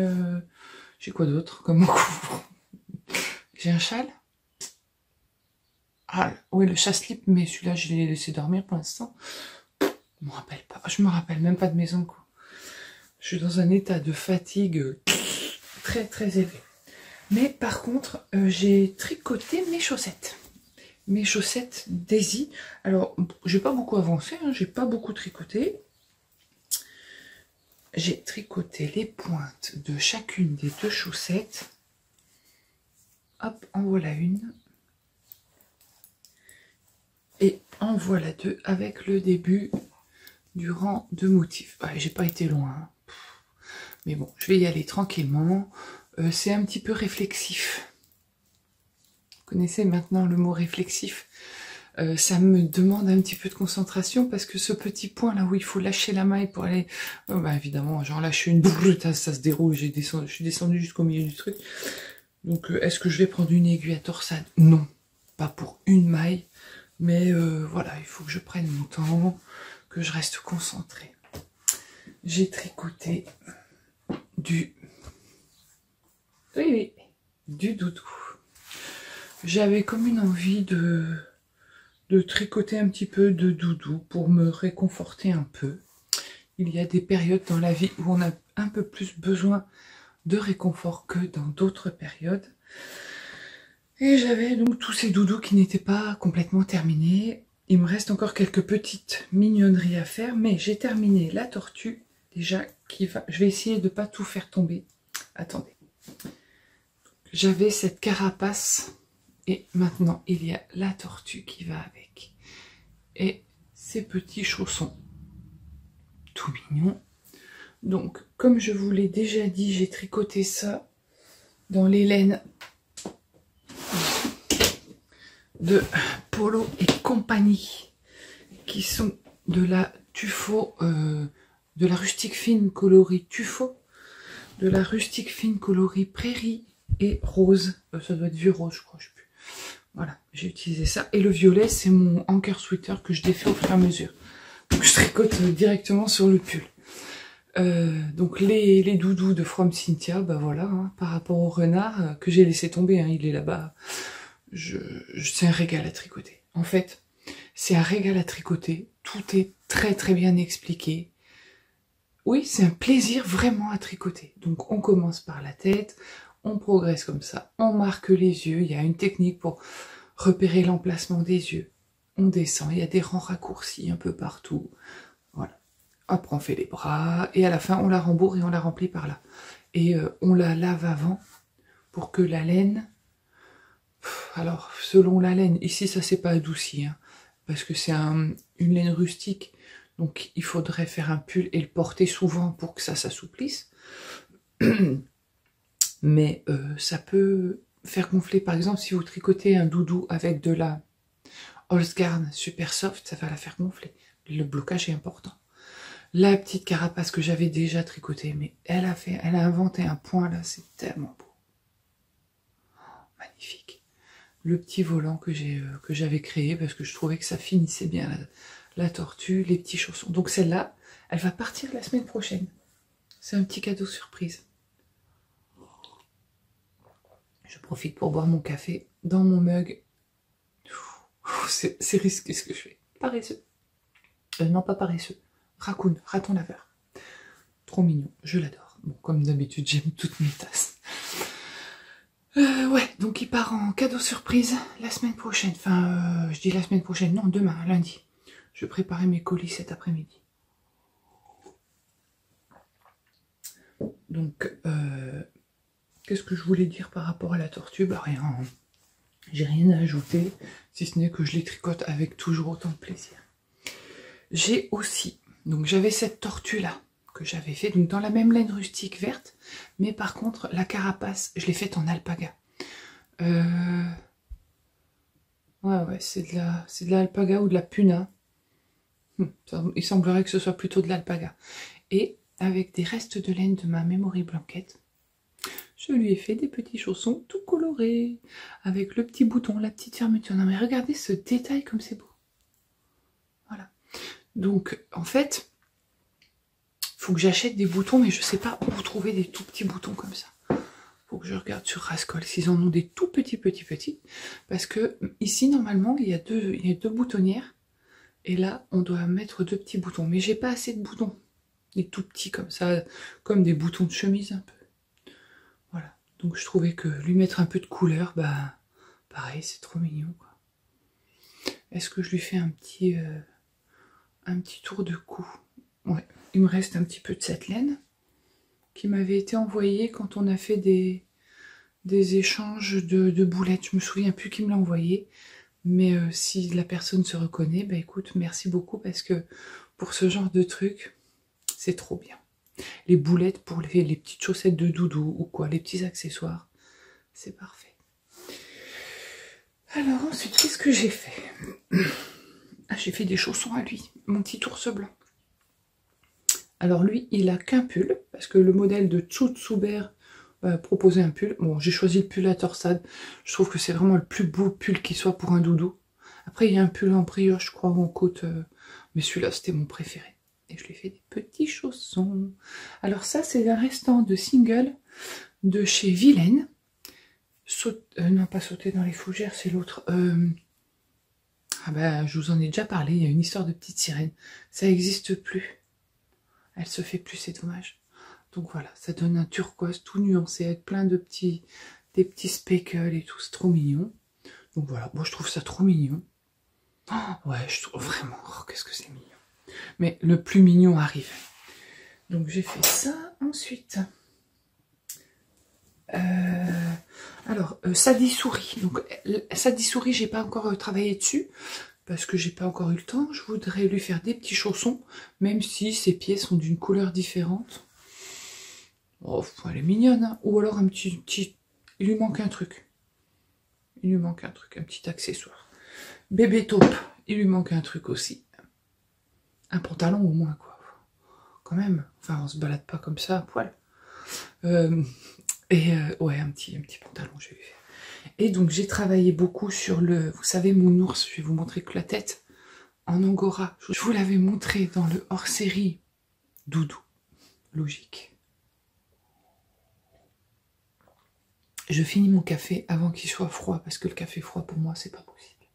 Speaker 1: j'ai quoi d'autre comme couvre? J'ai un châle. Ah, oui, le chasse-slip, mais celui-là, je l'ai laissé dormir pour l'instant. Je me rappelle pas. Je me rappelle même pas de mes ongles. Je suis dans un état de fatigue très élevé. Mais par contre, j'ai tricoté mes chaussettes. Mes chaussettes Daisy. Alors, j'ai pas beaucoup avancé, hein, j'ai pas beaucoup tricoté. J'ai tricoté les pointes de chacune des deux chaussettes. Hop, en voilà une. Et en voilà deux avec le début du rang de motifs. Ouais, j'ai pas été loin. Hein. Mais bon, je vais y aller tranquillement. C'est un petit peu réflexif. Vous connaissez maintenant le mot réflexif. Ça me demande un petit peu de concentration parce que ce petit point là où il faut lâcher la maille pour aller... bah évidemment, j'en lâche une boule, ça se déroule, je suis descendue jusqu'au milieu du truc. Donc est-ce que je vais prendre une aiguille à torsade? Non, pas pour une maille. Mais voilà, il faut que je prenne mon temps, que je reste concentrée. J'ai tricoté du... Oui, du doudou. J'avais comme une envie de tricoter un petit peu de doudou pour me réconforter un peu. Il y a des périodes dans la vie où on a un peu plus besoin de réconfort que dans d'autres périodes. Et j'avais donc tous ces doudous qui n'étaient pas complètement terminés. Il me reste encore quelques petites mignonneries à faire, mais j'ai terminé la tortue déjà qui va... Je vais essayer de ne pas tout faire tomber. Attendez. J'avais cette carapace et maintenant il y a la tortue qui va avec. Et ces petits chaussons tout mignons. Donc, comme je vous l'ai déjà dit, j'ai tricoté ça dans les laines de Polo et compagnie, qui sont de la Tuffeau, de la rustique fine coloris Tuffeau, de la rustique fine coloris Prairie et rose. Ça doit être vieux rose, je crois, je sais plus. Voilà, j'ai utilisé ça. Et le violet, c'est mon anchor sweater que je défais au fur et à mesure. Donc je tricote directement sur le pull. Donc les doudous de From Cynthia, bah voilà, hein, par rapport au renard que j'ai laissé tomber, hein, il est là-bas. C'est un régal à tricoter. En fait, c'est un régal à tricoter. Tout est très bien expliqué. Oui, c'est un plaisir vraiment à tricoter. Donc on commence par la tête, on progresse comme ça, on marque les yeux, il y a une technique pour repérer l'emplacement des yeux. On descend, il y a des rangs raccourcis un peu partout. Voilà. Après on fait les bras, et à la fin on la rembourre et on la remplit par là. Et on la lave avant pour que la laine... Alors, selon la laine, ici ça s'est pas adouci, hein, parce que c'est une laine rustique, donc il faudrait faire un pull et le porter souvent pour que ça s'assouplisse. Mais ça peut faire gonfler, par exemple, si vous tricotez un doudou avec de la Holzgarn super soft, ça va la faire gonfler. Le blocage est important. La petite carapace que j'avais déjà tricotée, mais elle a inventé un point là, c'est tellement beau. Oh, magnifique. Le petit volant que j'avais créé parce que je trouvais que ça finissait bien la tortue, les petits chaussons. Donc celle-là, elle va partir la semaine prochaine. C'est un petit cadeau surprise. Je profite pour boire mon café dans mon mug. C'est risqué ce que je fais. Paresseux. Non, pas paresseux. Raccoon, raton laveur. Trop mignon, je l'adore. Bon, comme d'habitude, j'aime toutes mes tasses. Ouais, donc il part en cadeau surprise la semaine prochaine. Enfin, je dis la semaine prochaine, non, demain, lundi. Je vais préparer mes colis cet après-midi. Donc, qu'est-ce que je voulais dire par rapport à la tortue? Bah rien, hein. J'ai rien à ajouter, si ce n'est que je les tricote avec toujours autant de plaisir. J'ai aussi, donc j'avais cette tortue-là, que j'avais fait donc dans la même laine rustique verte, mais par contre la carapace je l'ai faite en alpaga. Ouais, c'est de l'alpaga ou de la puna. Il semblerait que ce soit plutôt de l'alpaga. Et avec des restes de laine de ma Memory Blanket, je lui ai fait des petits chaussons tout colorés, avec le petit bouton, la petite fermeture. Non mais regardez ce détail comme c'est beau. Voilà. Donc en fait, faut que j'achète des boutons, mais je sais pas où trouver des tout petits boutons comme ça. Faut que je regarde sur Rascol s'ils en ont des tout petits, parce que ici normalement il y a deux boutonnières, et là on doit mettre 2 petits boutons, mais j'ai pas assez de boutons, des tout petits comme ça, comme des boutons de chemise un peu. Voilà, donc je trouvais que lui mettre un peu de couleur, bah pareil, c'est trop mignon quoi. Est-ce que je lui fais un petit tour de cou? Ouais, il me reste un petit peu de cette laine qui m'avait été envoyée quand on a fait des échanges de boulettes. Je me souviens plus qui me l'a envoyé, mais si la personne se reconnaît, bah écoute, merci beaucoup, parce que pour ce genre de truc, c'est trop bien. Les boulettes pour les petites chaussettes de doudou ou quoi, les petits accessoires, c'est parfait. Alors ensuite, qu'est-ce que j'ai fait? Ah, j'ai fait des chaussons à lui, mon petit ours blanc. Alors lui, il a qu'un pull, parce que le modèle de Tsutsuber proposait un pull. Bon, j'ai choisi le pull à torsade. Je trouve que c'est vraiment le plus beau pull qui soit pour un doudou. Après, il y a un pull en brioche, je crois, ou en côte. Mais celui-là, c'était mon préféré. Et je lui ai fait des petits chaussons. Alors ça, c'est un restant de single de chez Vilaine. Non, pas sauter dans les fougères, c'est l'autre. Ah ben, je vous en ai déjà parlé, il y a une histoire de petite sirène. Ça n'existe plus. Elle se fait plus, c'est dommage. Donc voilà, ça donne un turquoise tout nuancé avec plein de des petits speckles et tout, c'est trop mignon. Donc voilà, moi je trouve ça trop mignon. Oh, ouais, je trouve vraiment, oh, qu'est-ce que c'est mignon. Mais le plus mignon arrive. Donc j'ai fait ça ensuite. Alors, Sadie Souris. Donc Sadie Souris, j'ai pas encore travaillé dessus, parce que j'ai pas encore eu le temps. Je voudrais lui faire des petits chaussons, même si ses pieds sont d'une couleur différente. Oh, elle est mignonne, hein. Ou alors un petit... Il lui manque un truc. Il lui manque un truc, un petit accessoire. Bébé taupe, il lui manque un truc aussi. Un pantalon au moins, quoi. Quand même. Enfin, on se balade pas comme ça à poil. Ouais, un petit pantalon, je vais lui faire. Et donc, j'ai travaillé beaucoup sur le... Vous savez, mon ours, je vais vous montrer que la tête en angora. Je vous l'avais montré dans le hors-série Doudou. Logique. Je finis mon café avant qu'il soit froid, parce que le café froid, pour moi, c'est pas possible.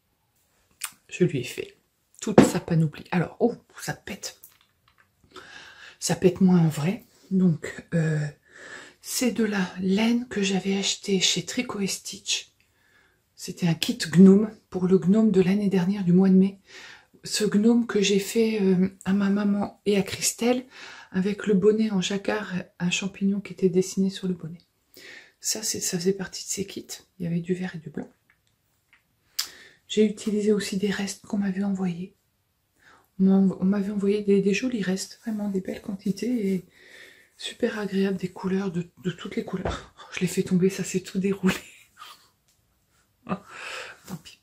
Speaker 1: Je lui ai fait toute sa panoplie. Alors, oh, ça pète. Ça pète moins en vrai. Donc, c'est de la laine que j'avais acheté chez Tricot & Stitch. C'était un kit gnome, pour le gnome de l'année dernière, du mois de mai. Ce gnome que j'ai fait à ma maman et à Christelle, avec le bonnet en jacquard, un champignon qui était dessiné sur le bonnet. Ça faisait partie de ces kits. Il y avait du vert et du blanc. J'ai utilisé aussi des restes qu'on m'avait envoyés. On m'avait envoyé des jolis restes, vraiment des belles quantités et super agréables, des couleurs, de toutes les couleurs. Oh, je l'ai fait tomber, ça s'est tout déroulé. Oh, tant pis.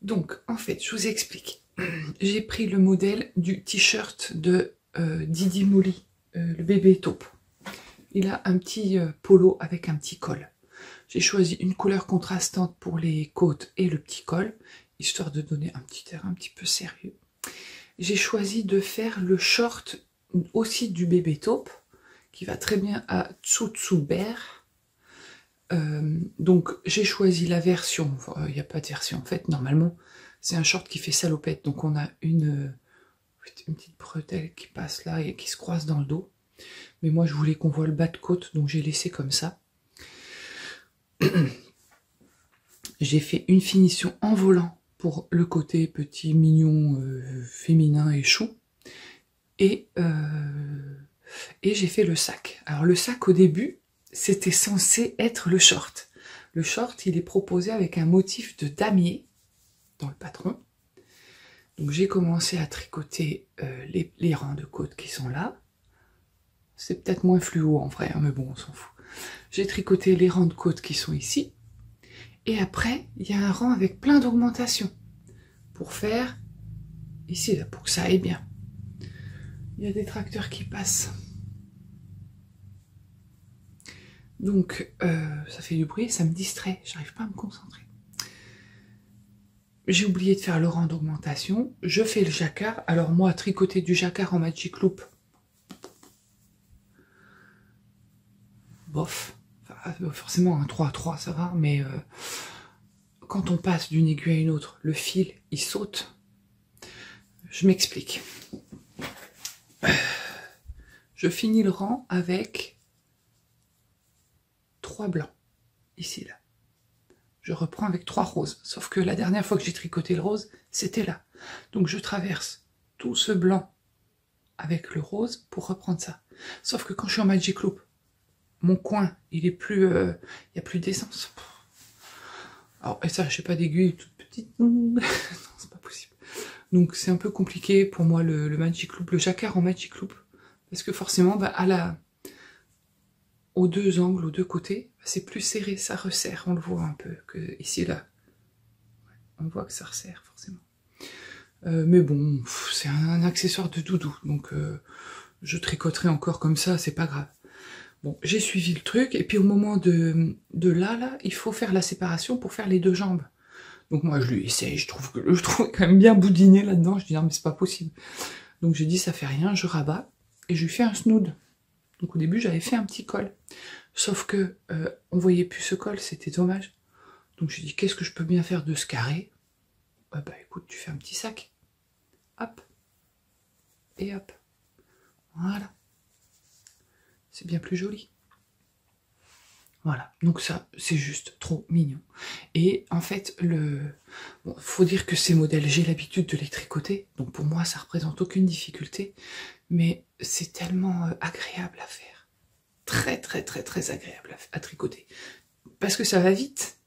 Speaker 1: Donc, en fait, je vous explique. J'ai pris le modèle du t-shirt de Didi Molly, le bébé taupe. Il a un petit polo avec un petit col. J'ai choisi une couleur contrastante pour les côtes et le petit col, histoire de donner un petit air un petit peu sérieux. J'ai choisi de faire le short aussi du bébé taupe, qui va très bien à Tsutsuber. Donc j'ai choisi la version, il n'y a pas de version en fait, normalement c'est un short qui fait salopette, donc on a une petite bretelle qui passe là et qui se croise dans le dos. Mais moi je voulais qu'on voit le bas de côte, donc j'ai laissé comme ça. J'ai fait une finition en volant pour le côté petit, mignon, féminin et chou. Et j'ai fait le sac. Alors le sac au début, c'était censé être le short. Le short, il est proposé avec un motif de damier dans le patron. Donc j'ai commencé à tricoter les rangs de côtes qui sont là. C'est peut-être moins fluo en vrai, hein, mais bon, on s'en fout. J'ai tricoté les rangs de côtes qui sont ici. Et après, il y a un rang avec plein d'augmentations. Pour faire, ici, là, pour que ça aille bien. Il y a des tracteurs qui passent. Donc, ça fait du bruit, ça me distrait, j'arrive pas à me concentrer. J'ai oublié de faire le rang d'augmentation, je fais le jacquard. Alors moi, tricoter du jacquard en Magic Loop, bof. Enfin, forcément, un 3-3, ça va, mais quand on passe d'une aiguille à une autre, le fil, il saute. Je m'explique. Je finis le rang avec 3 blancs, ici, là. Je reprends avec 3 roses, sauf que la dernière fois que j'ai tricoté le rose, c'était là. Donc je traverse tout ce blanc avec le rose pour reprendre ça. Sauf que quand je suis en Magic Loop, mon coin, il est plus, il n'y a plus d'essence. Alors, et ça, je sais pas d'aiguille toute petite. Non, c'est pas possible. Donc c'est un peu compliqué pour moi le Magic Loop, le jacquard en Magic Loop. Parce que forcément, bah, aux deux angles, aux deux côtés, c'est plus serré, ça resserre, on le voit un peu, que ici et là. On voit que ça resserre, forcément. Mais bon, c'est un accessoire de doudou, donc je tricoterai encore comme ça, c'est pas grave. Bon, j'ai suivi le truc, et puis au moment de là, il faut faire la séparation pour faire les 2 jambes. Donc moi, je lui essaye, je trouve quand même bien boudiné là-dedans, je dis non mais c'est pas possible. Donc j'ai dit ça fait rien, je rabats, et je lui fais un snood. Donc au début, j'avais fait un petit col. Sauf que on voyait plus ce col, c'était dommage. Donc j'ai dit, qu'est-ce que je peux bien faire de ce carré? Bah écoute, tu fais un petit sac. Hop. Et hop. Voilà. C'est bien plus joli. Voilà. Donc ça, c'est juste trop mignon. Et en fait, bon, faut dire que ces modèles, j'ai l'habitude de les tricoter. Donc pour moi, ça représente aucune difficulté. Mais c'est tellement agréable à faire. Très très très très agréable à tricoter. Parce que ça va vite.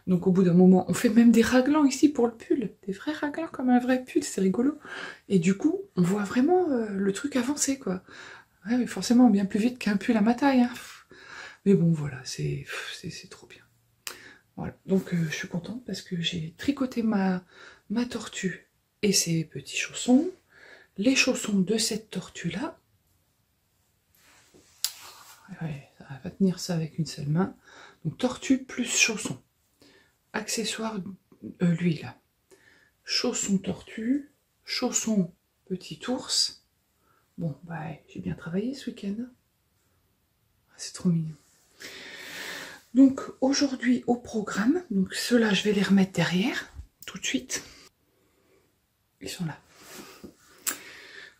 Speaker 1: Donc au bout d'un moment, on fait même des raglans ici pour le pull. Des vrais raglans comme un vrai pull, c'est rigolo. Et du coup, on voit vraiment le truc avancer, quoi. Ouais, mais forcément bien plus vite qu'un pull à ma taille. Hein. Mais bon, voilà, c'est trop bien. Voilà, donc je suis contente parce que j'ai tricoté ma tortue et ses petits chaussons. Les chaussons de cette tortue-là. Ouais, ça va tenir ça avec une seule main. Donc tortue plus chaussons. Accessoires, lui là. Chaussons tortue, chaussons petit ours. Bon, bah j'ai bien travaillé ce week-end. C'est trop mignon. Donc aujourd'hui au programme, donc ceux-là je vais les remettre derrière, tout de suite. Ils sont là.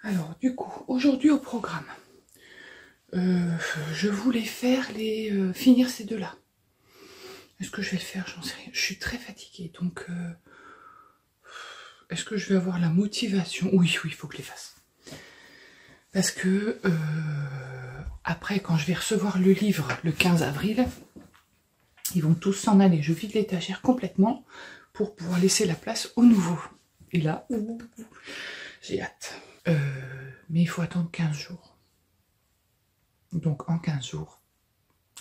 Speaker 1: Alors du coup, aujourd'hui au programme, je voulais faire finir ces deux-là. Est-ce que je vais le faire? J'en sais rien. Je suis très fatiguée, donc est-ce que je vais avoir la motivation? Oui, il faut que je les fasse. Parce que après, quand je vais recevoir le livre le 15 avril, ils vont tous s'en aller. Je vide l'étagère complètement pour pouvoir laisser la place au nouveau. Et là, j'ai hâte. Mais il faut attendre 15 jours. Donc en 15 jours,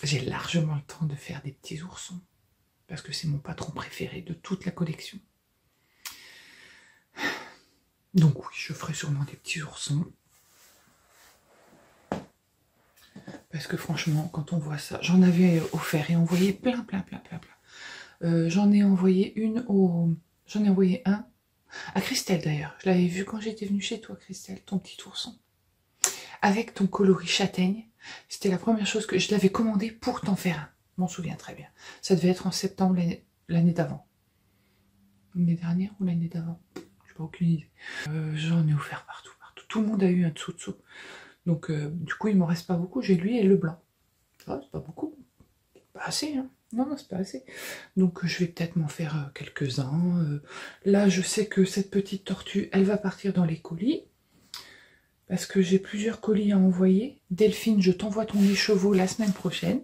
Speaker 1: j'ai largement le temps de faire des petits oursons. Parce que c'est mon patron préféré de toute la collection. Donc oui, je ferai sûrement des petits oursons. Parce que franchement, quand on voit ça, j'en avais offert et envoyé plein. J'en ai envoyé un à Christelle d'ailleurs. Je l'avais vu quand j'étais venue chez toi, Christelle, ton petit ourson. Avec ton coloris châtaigne. C'était la première chose que je l'avais commandé pour t'en faire un. Je m'en souviens très bien. Ça devait être en septembre l'année d'avant. L'année dernière ou l'année d'avant? J'ai pas aucune idée. J'en ai offert partout. Tout le monde a eu un dessous. Donc du coup il m'en reste pas beaucoup, j'ai lui et le blanc. Ah, c'est pas beaucoup, pas assez, hein. Non, c'est pas assez. Donc je vais peut-être m'en faire quelques-uns. Là je sais que cette petite tortue, elle va partir dans les colis. Parce que j'ai plusieurs colis à envoyer. Delphine, je t'envoie ton écheveau la semaine prochaine.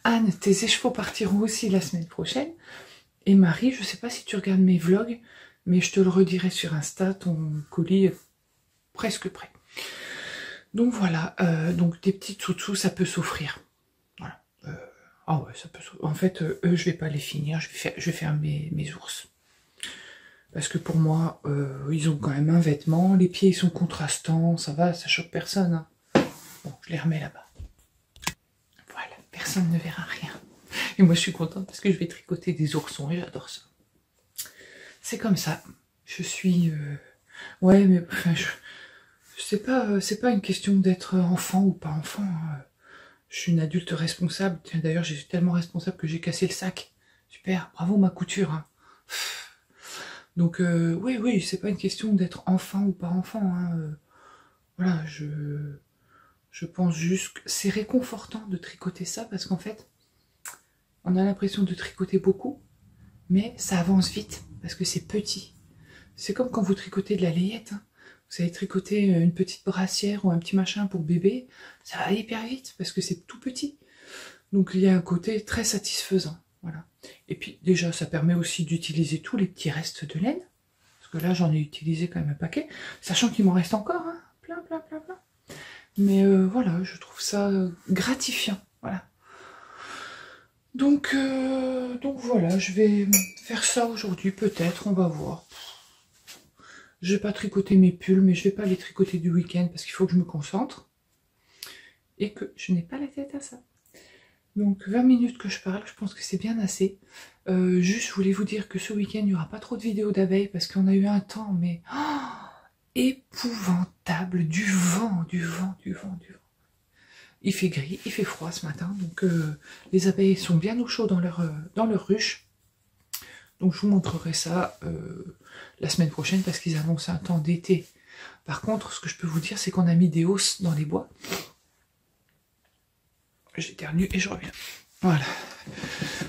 Speaker 1: Anne, tes écheveaux partiront aussi la semaine prochaine. Et Marie, je sais pas si tu regardes mes vlogs, mais je te le redirai sur Insta, ton colis est presque prêt. Donc voilà, donc des petits tsutsus, ça peut s'offrir. Voilà. Ah ouais, ça peut s'offrir. En fait, eux, je vais pas les finir, je vais faire mes ours. Parce que pour moi, ils ont quand même un vêtement, les pieds ils sont contrastants, ça va, ça choque personne. Hein. Bon, je les remets là-bas. Voilà, personne ne verra rien. Et moi je suis contente parce que je vais tricoter des oursons et j'adore ça. C'est comme ça. Je suis... Ouais, mais enfin, c'est pas une question d'être enfant ou pas enfant. Je suis une adulte responsable. Tiens, d'ailleurs, j'ai tellement responsable que j'ai cassé le sac. Super, bravo ma couture. Hein. Donc, oui, c'est pas une question d'être enfant ou pas enfant. Hein. Voilà, je pense juste que c'est réconfortant de tricoter ça parce qu'en fait, on a l'impression de tricoter beaucoup, mais ça avance vite parce que c'est petit. C'est comme quand vous tricotez de la layette. Hein. Vous allez tricoter une petite brassière ou un petit machin pour bébé, ça va hyper vite parce que c'est tout petit. Donc il y a un côté très satisfaisant. Voilà. Et puis déjà, ça permet aussi d'utiliser tous les petits restes de laine. Parce que là, j'en ai utilisé quand même un paquet, sachant qu'il m'en reste encore, hein. Plein. Mais voilà, je trouve ça gratifiant. Voilà. Donc voilà, je vais faire ça aujourd'hui, peut-être, on va voir. Je vais pas tricoter mes pulls, mais je vais pas les tricoter du week-end parce qu'il faut que je me concentre. Et que je n'ai pas la tête à ça. Donc 20 minutes que je parle, je pense que c'est bien assez. Juste, je voulais vous dire que ce week-end, il n'y aura pas trop de vidéos d'abeilles parce qu'on a eu un temps, mais épouvantable, du vent. Il fait gris, il fait froid ce matin, donc les abeilles sont bien au chaud dans leur ruche. Donc je vous montrerai ça la semaine prochaine parce qu'ils annoncent un temps d'été. Par contre, ce que je peux vous dire, c'est qu'on a mis des hausses dans les bois. J'éternue et je reviens. Voilà.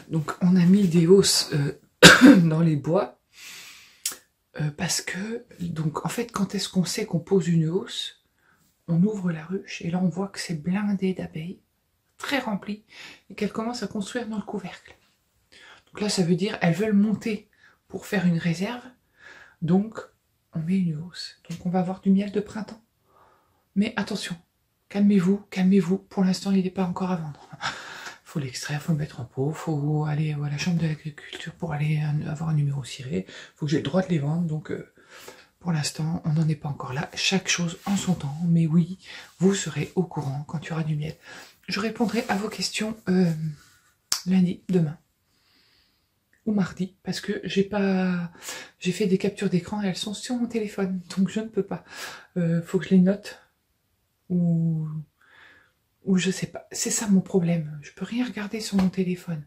Speaker 1: Donc on a mis des hausses dans les bois parce que, donc en fait, quand est-ce qu'on sait qu'on pose une hausse? On ouvre la ruche et là on voit que c'est blindé d'abeilles, très rempli, et qu'elles commencent à construire dans le couvercle. Donc là ça veut dire elles veulent monter pour faire une réserve, donc on met une hausse. Donc on va avoir du miel de printemps. Mais attention, calmez-vous, pour l'instant il n'est pas encore à vendre. Faut l'extraire, faut le mettre en pot, faut aller à la chambre de l'agriculture pour aller avoir un numéro ciré, faut que j'ai le droit de les vendre, donc... pour l'instant, on n'en est pas encore là. Chaque chose en son temps. Mais oui, vous serez au courant quand il y aura du miel. Je répondrai à vos questions lundi, demain. Ou mardi. Parce que j'ai fait des captures d'écran et elles sont sur mon téléphone. Donc je ne peux pas. Faut que je les note. Ou je sais pas. C'est ça mon problème. Je peux rien regarder sur mon téléphone.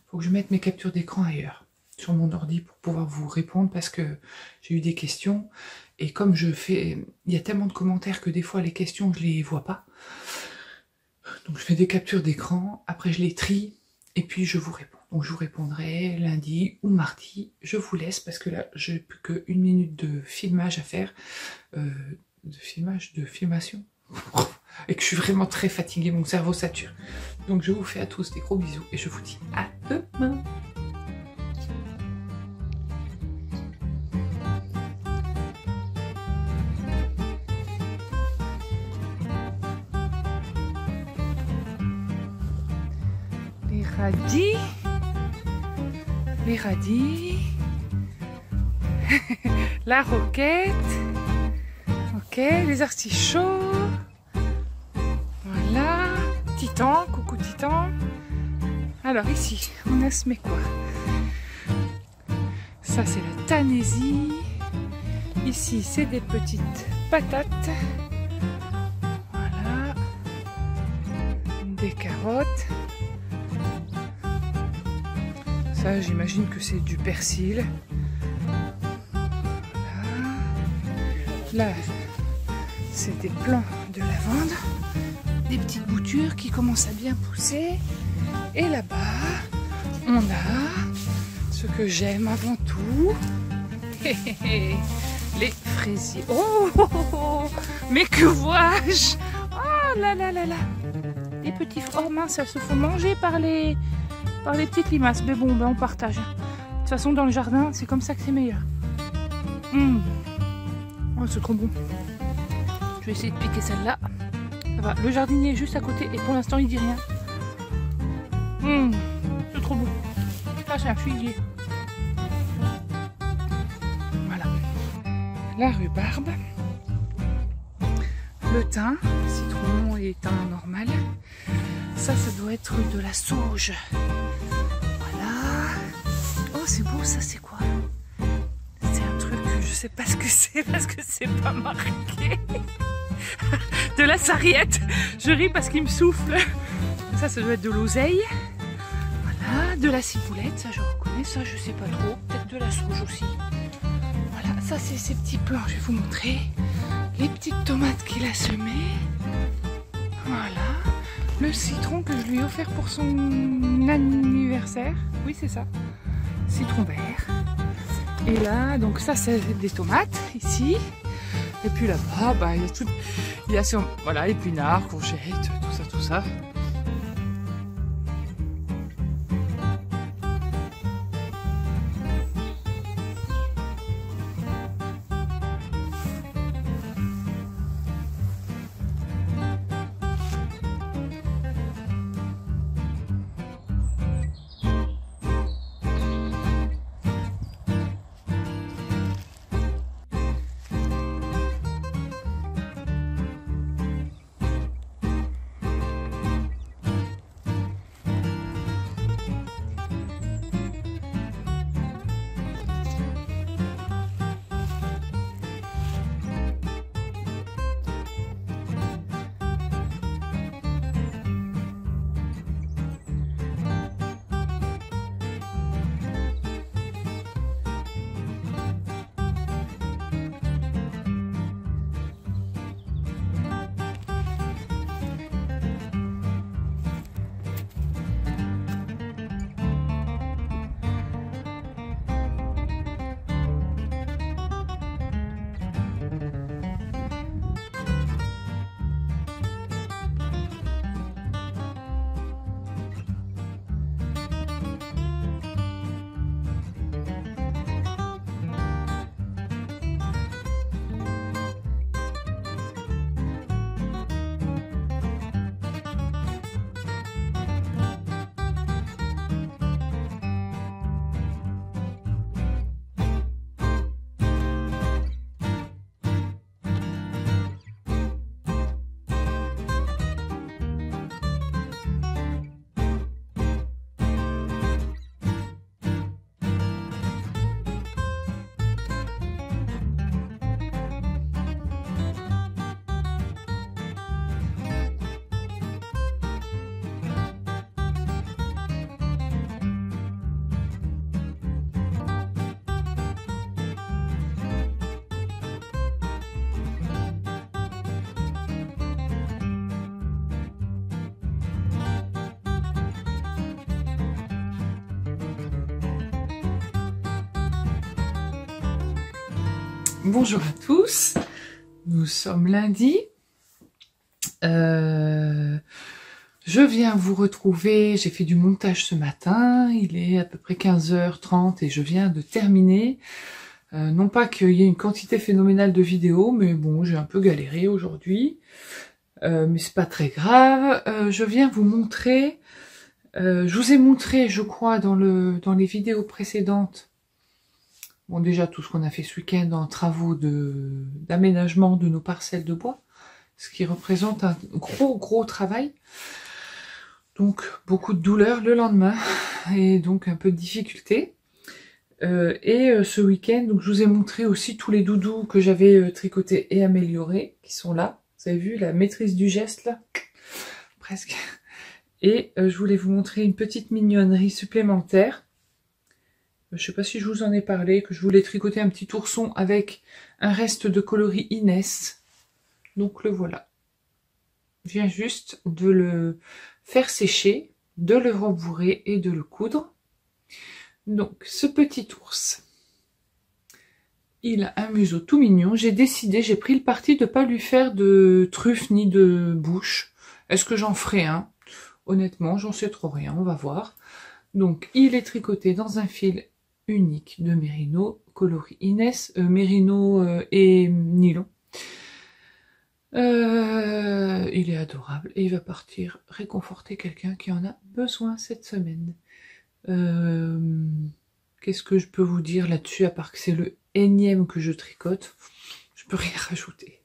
Speaker 1: Faut que je mette mes captures d'écran ailleurs. Sur mon ordi pour pouvoir vous répondre parce que j'ai eu des questions et comme je fais, il y a tellement de commentaires que des fois les questions je les vois pas, donc je fais des captures d'écran, après je les trie et puis je vous réponds. Donc je vous répondrai lundi ou mardi. Je vous laisse parce que là j'ai plus qu'une minute de filmage à faire, de filmation et que je suis vraiment très fatiguée, mon cerveau sature. Donc je vous fais à tous des gros bisous et je vous dis à demain. Les radis, la roquette, ok, les artichauts, voilà, Titan, coucou Titan. Alors ici, on a semé quoi? Ça c'est la tanésie, ici c'est des petites patates, voilà, des carottes. Ça, j'imagine que c'est du persil. Voilà. Là, c'est des plants de lavande. Des petites boutures qui commencent à bien pousser. Et là-bas, on a ce que j'aime avant tout. Les fraisiers. Oh, mais que vois-je? Oh là là là là. Les petits... Oh mince, elles se font manger par les petites limaces, mais bon, ben on partage. De toute façon, dans le jardin, c'est comme ça que c'est meilleur. Oh, c'est trop bon. Je vais essayer de piquer celle-là. Ça va, le jardinier est juste à côté et pour l'instant, il dit rien. C'est trop bon. Ça, c'est un figuier. Voilà. La rhubarbe. Le thym, citron et thym normal. Ça doit être de la sauge. Voilà. Oh, c'est beau, ça, c'est quoi? C'est un truc, je sais pas ce que c'est parce que c'est pas marqué. De la sarriette. Je ris parce qu'il me souffle. Ça doit être de l'oseille. Voilà, de la ciboulette, ça je reconnais, ça je sais pas trop. Peut-être de la sauge aussi. Voilà, ça c'est ces petits plants, je vais vous montrer. Les petites tomates qu'il a semées. Voilà. Le citron que je lui ai offert pour son anniversaire. Oui, c'est ça. Citron vert. Et là, donc ça c'est des tomates, ici. Et puis là-bas, bah, il y a tout. Il y a son, voilà, épinards, courgettes, tout ça. Bonjour à tous, nous sommes lundi. Je viens vous retrouver, j'ai fait du montage ce matin, il est à peu près 15h30 et je viens de terminer. Non pas qu'il y ait une quantité phénoménale de vidéos, mais bon, j'ai un peu galéré aujourd'hui. Mais c'est pas très grave. Je viens vous montrer, je vous ai montré, je crois, dans les vidéos précédentes, bon, déjà tout ce qu'on a fait ce week-end en travaux d'aménagement de nos parcelles de bois, ce qui représente un gros travail. Donc beaucoup de douleur le lendemain et donc un peu de difficulté. Ce week-end, donc je vous ai montré aussi tous les doudous que j'avais tricotés et améliorés, qui sont là. Vous avez vu la maîtrise du geste là, presque. Et je voulais vous montrer une petite mignonnerie supplémentaire. Je sais pas si je vous en ai parlé, que je voulais tricoter un petit ourson avec un reste de coloris Inès. Donc le voilà. Je viens juste de le faire sécher, de le rembourrer et de le coudre. Donc ce petit ours, il a un museau tout mignon. J'ai pris le parti de pas lui faire de truffe ni de bouche. Est-ce que j'en ferai un? Honnêtement, j'en sais trop rien, on va voir. Donc il est tricoté dans un fil unique de mérino, coloris Inès, mérino et nylon. Il est adorable et il va partir réconforter quelqu'un qui en a besoin cette semaine. Qu'est-ce que je peux vous dire là-dessus, à part que c'est le énième que je tricote? Je peux rien rajouter.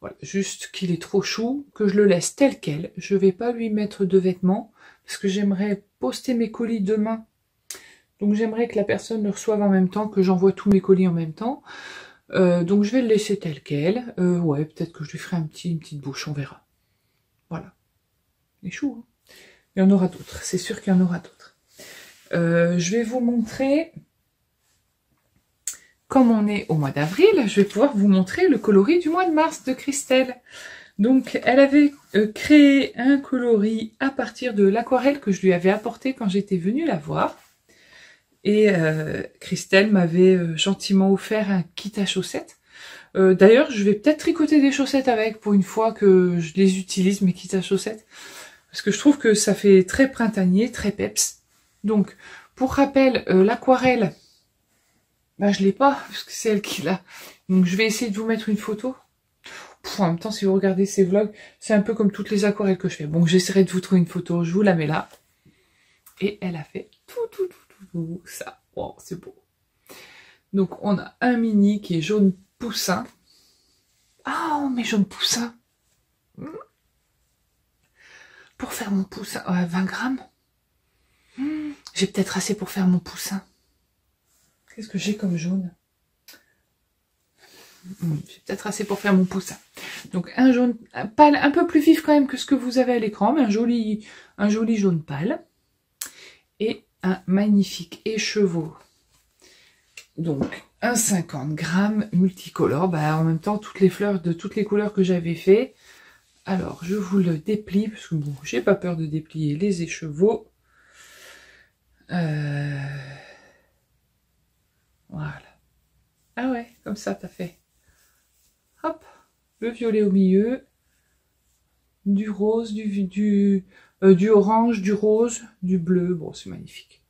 Speaker 1: Voilà, juste qu'il est trop chou, que je le laisse tel quel. Je vais pas lui mettre de vêtements, parce que j'aimerais poster mes colis demain. Donc j'aimerais que la personne le reçoive en même temps, que j'envoie tous mes colis en même temps. Donc je vais le laisser tel quel. Ouais, peut-être que je lui ferai une petite bouche, on verra. Voilà. Il est chou, hein. Il y en aura d'autres, c'est sûr qu'il y en aura d'autres. Je vais vous montrer, comme on est au mois d'avril, je vais pouvoir vous montrer le coloris du mois de mars de Christelle. Donc elle avait créé un coloris à partir de l'aquarelle que je lui avais apporté quand j'étais venue la voir. Et Christelle m'avait gentiment offert un kit à chaussettes. D'ailleurs, je vais peut-être tricoter des chaussettes avec pour une fois que je les utilise, mes kits à chaussettes. Parce que je trouve que ça fait très printanier, très peps. Donc, pour rappel, l'aquarelle, bah, je l'ai pas, parce que c'est elle qui l'a. Donc, je vais essayer de vous mettre une photo. En même temps, si vous regardez ces vlogs, c'est un peu comme toutes les aquarelles que je fais. Bon, j'essaierai de vous trouver une photo, je vous la mets là. Et elle a fait tout ça. Wow, c'est beau. Donc, on a un mini qui est jaune poussin. Ah, mais jaune poussin. Pour faire mon poussin, 20 grammes. J'ai peut-être assez pour faire mon poussin. Qu'est-ce que j'ai comme jaune? J'ai peut-être assez pour faire mon poussin. Donc un jaune pâle, un peu plus vif quand même que ce que vous avez à l'écran, mais un joli jaune pâle. Et un magnifique écheveau. Donc un 50 grammes multicolore. Bah, en même temps, toutes les fleurs de toutes les couleurs que j'avais fait. Alors, je vous le déplie, parce que bon, j'ai pas peur de déplier les écheveaux. Voilà. Ah ouais, comme ça, t'as fait. Hop, le violet au milieu, du rose, du orange, du rose, du bleu. Bon, c'est magnifique.